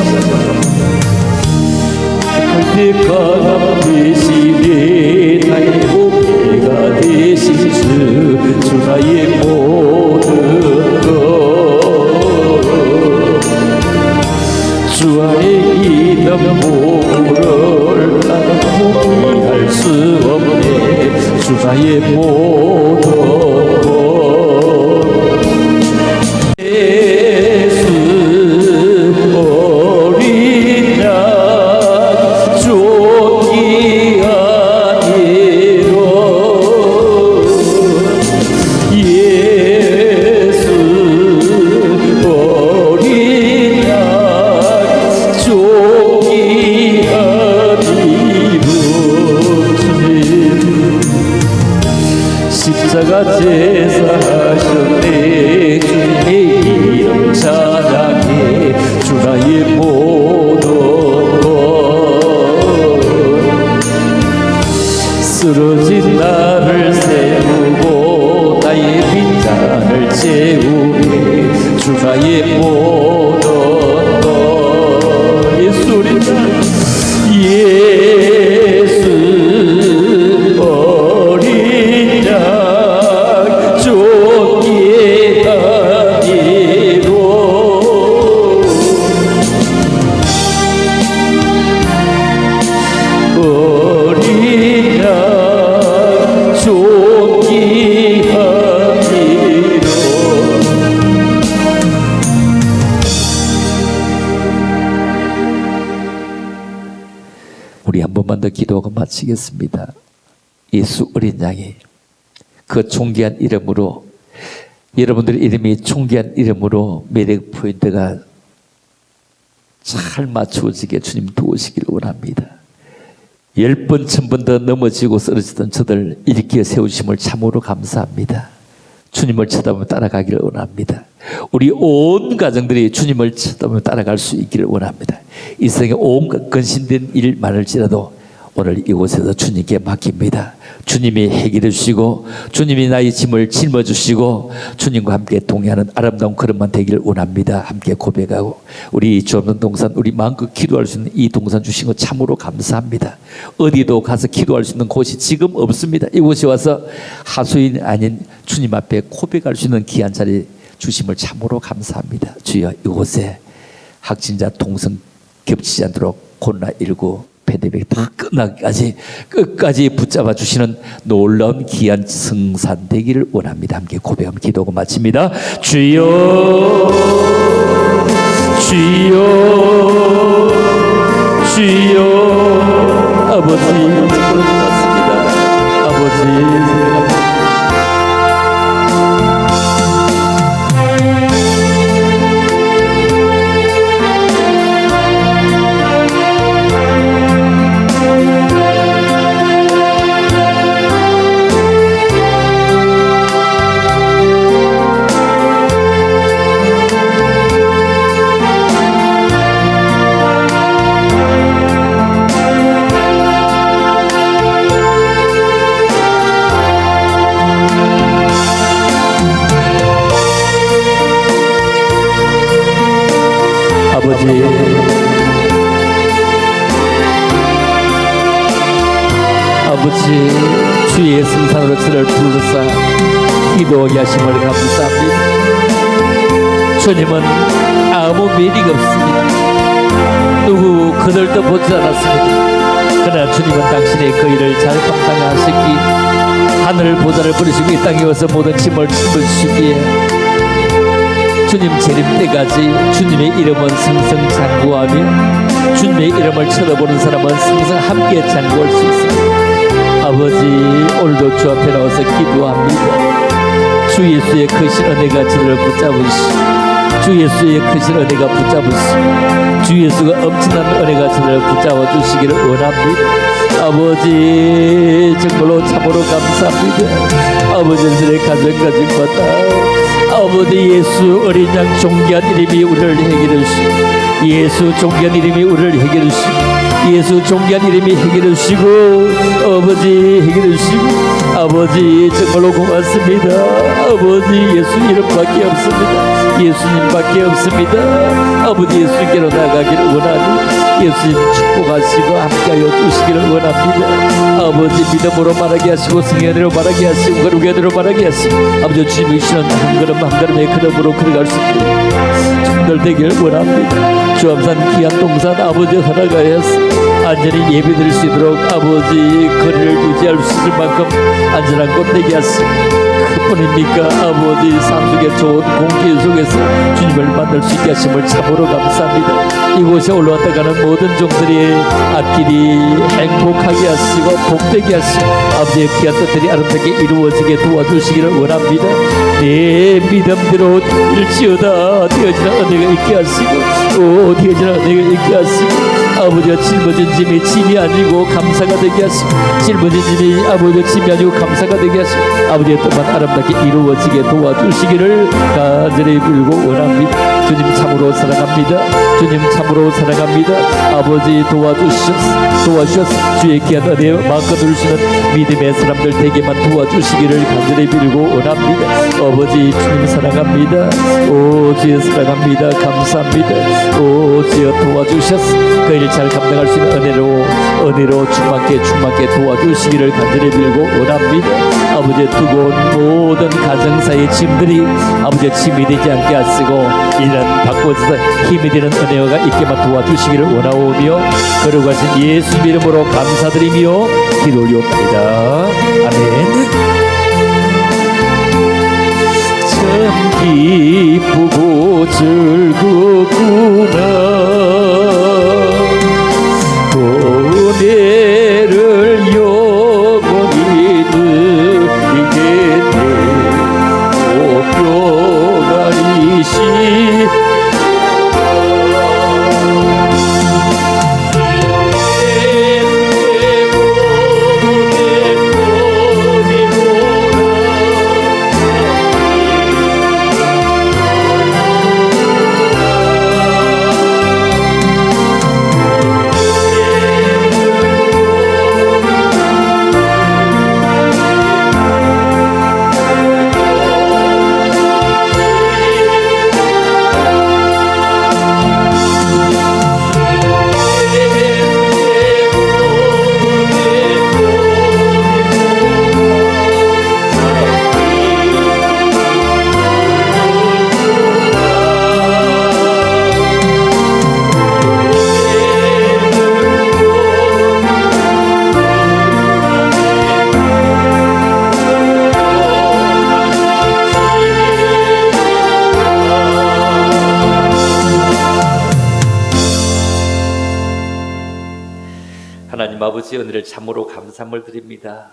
Speaker 1: 약할 때 강함 되시네. 나의 복배가 되신 주 나의 모든 것 주 안에 있는 보물을 나는 포기할 수 없네. 주 나의 모든 것 십자가 제사하셨네. 주님의 이름 찬양해. 주 나의 모든 것 쓰러진 나를 세우고 나의 빈잔을 채우네. 주 나의 모든 것 예수리라. 예수 어린 양 존귀하리로. 어린 양 존귀하리로. 우리 한 번만 더 기도하고 마치겠습니다. 예수 어린 양이 그 존귀한 이름으로, 여러분들 이름이 존귀한 이름으로 매력 포인트가 잘 맞추어지게 주님 도우시기를 원합니다. 10번, 1000번 더 넘어지고 쓰러지던 저들 일으켜 세우심을 참으로 감사합니다. 주님을 쳐다보며 따라가기를 원합니다. 우리 온 가정들이 주님을 쳐다보며 따라갈 수 있기를 원합니다. 이 세상에 온갖 근심된 일 많을지라도 오늘 이곳에서 주님께 맡깁니다. 주님이 해결해 주시고 주님이 나의 짐을 짊어주시고 주님과 함께 동행하는 아름다운 걸음만 되기를 원합니다. 함께 고백하고 우리 주 없는 동산, 우리 마음껏 기도할 수 있는 이 동산 주신 것 참으로 감사합니다. 어디도 가서 기도할 수 있는 곳이 지금 없습니다. 이곳에 와서 하수인 아닌 주님 앞에 고백할 수 있는 귀한 자리 주심을 참으로 감사합니다. 주여, 이곳에 확진자 동성 겹치지 않도록 코로나19 팬데믹 다 끝나기까지 끝까지 붙잡아 주시는 놀라운 귀한 성산 되기를 원합니다. 함께 고백하며 기도하고 마칩니다. 주여, 주여, 주여. 아버지, 부르셨습니다. 아버지, 아버지, 주의 성산으로 저를 부르사 기도하게 하심을 감사합니다. 주님은 아무 미리가 없습니다. 누구 그들도 보지 않았습니다. 그러나 주님은 당신의 그 일을 잘 감당하시기 하늘 보좌를 버리시고 이 땅에 와서 모든 짐을 짊어지시기에 주님 재림 때까지 주님의 이름은 승승장구하며 주님의 이름을 쳐다보는 사람은 항상 함께 장구할 수 있습니다. 아버지, 오늘도 주 앞에 나와서 기도합니다. 주 예수의 크신 은혜가 저를 붙잡으시고 주 예수의 크신 은혜가 붙잡으시고 주 예수가 엄청난 은혜가 저를 붙잡아 주시기를 원합니다. 아버지, 정말로 참으로 감사합니다. 아버지, 저의 가정마다 아버지 예수 어린 양 존귀한 이름이 우리를 해결해 주시고 예수 존귀한 이름이 우리를 해결해 주시고 예수 존귀한 이름이 해결해 주시고 아버지 해결해 주시고 아버지 정말로 고맙습니다. 아버지 예수 이름밖에 없습니다. 예수님밖에 없습니다. 아버지 예수님께로 나가기를 원하니 예수님 축복하시고 함께하여 주시기를 원합니다. 아버지 믿음으로 말하게 하시고 성령으로 말하게 하시고 거룩으로 말하게 하시고 아버지 주님이 주시는 한 걸음 한 걸음의 걸음으로 걸어갈 수 있는 정들 되기를 원합니다. 주암산 귀한 동산 아버지 허락하여서 안전히 예배드릴 수 있도록 아버지 거리를 유지할 수 있을 만큼 안전한 곳 되게 하시고 그뿐입니까? 아버지 산속에 좋은 공기 속에서 주님을 만날 수 있게 하심을 참으로 감사합니다. 이곳에 올라왔다 가는 모든 종들이 앞길이 행복하게 하시고 복되게 하시고 아버지의 귀한 뜻들이 아름답게 이루어지게 도와주시기를 원합니다. 내 믿음대로 일지어다 되어지는 은혜가 있게 하시고 되어지는 은혜가 있게 하시고 아버지가 짊어진 짐이 짐이 아니고 감사가 되게 하시고 짊어진 짐이 아버지가 짐이 아니고 감사가 되게 하시고 아버지의 뜻만 아름답게 이루어지게 도와주시기를 간절히 빌고 원합니다. 주님 참으로 사랑합니다. 주님 참으로 사랑합니다. 아버지 도와주셔서 주의 귀한 은혜 마음껏 누리시는 믿음의 사람들 되게만 도와주시기를 간절히 빌고 원합니다. 아버지 주님 사랑합니다. 오 주여 사랑합니다. 감사합니다. 오 주여 도와주셔서 그 일 잘 감당할 수 있는 은혜로 충만케 도와주시기를 간절히 빌고 원합니다. 아버지의 뜨거운 모든 가정사의 짐들이 아버지의 짐이 되지 않게 하시고 이런 바꿔서 힘이 되는 은혜가 있게만 도와주시기를 원하오며 거룩하신 예수 이름으로 감사드리며 기도 올리옵나이다. 아멘. 참 기쁘고 즐겁구나 은혜를 영원히 누리겠네. 오병아리시
Speaker 2: 하나님 아버지 은혜를 참으로 감사함을 드립니다.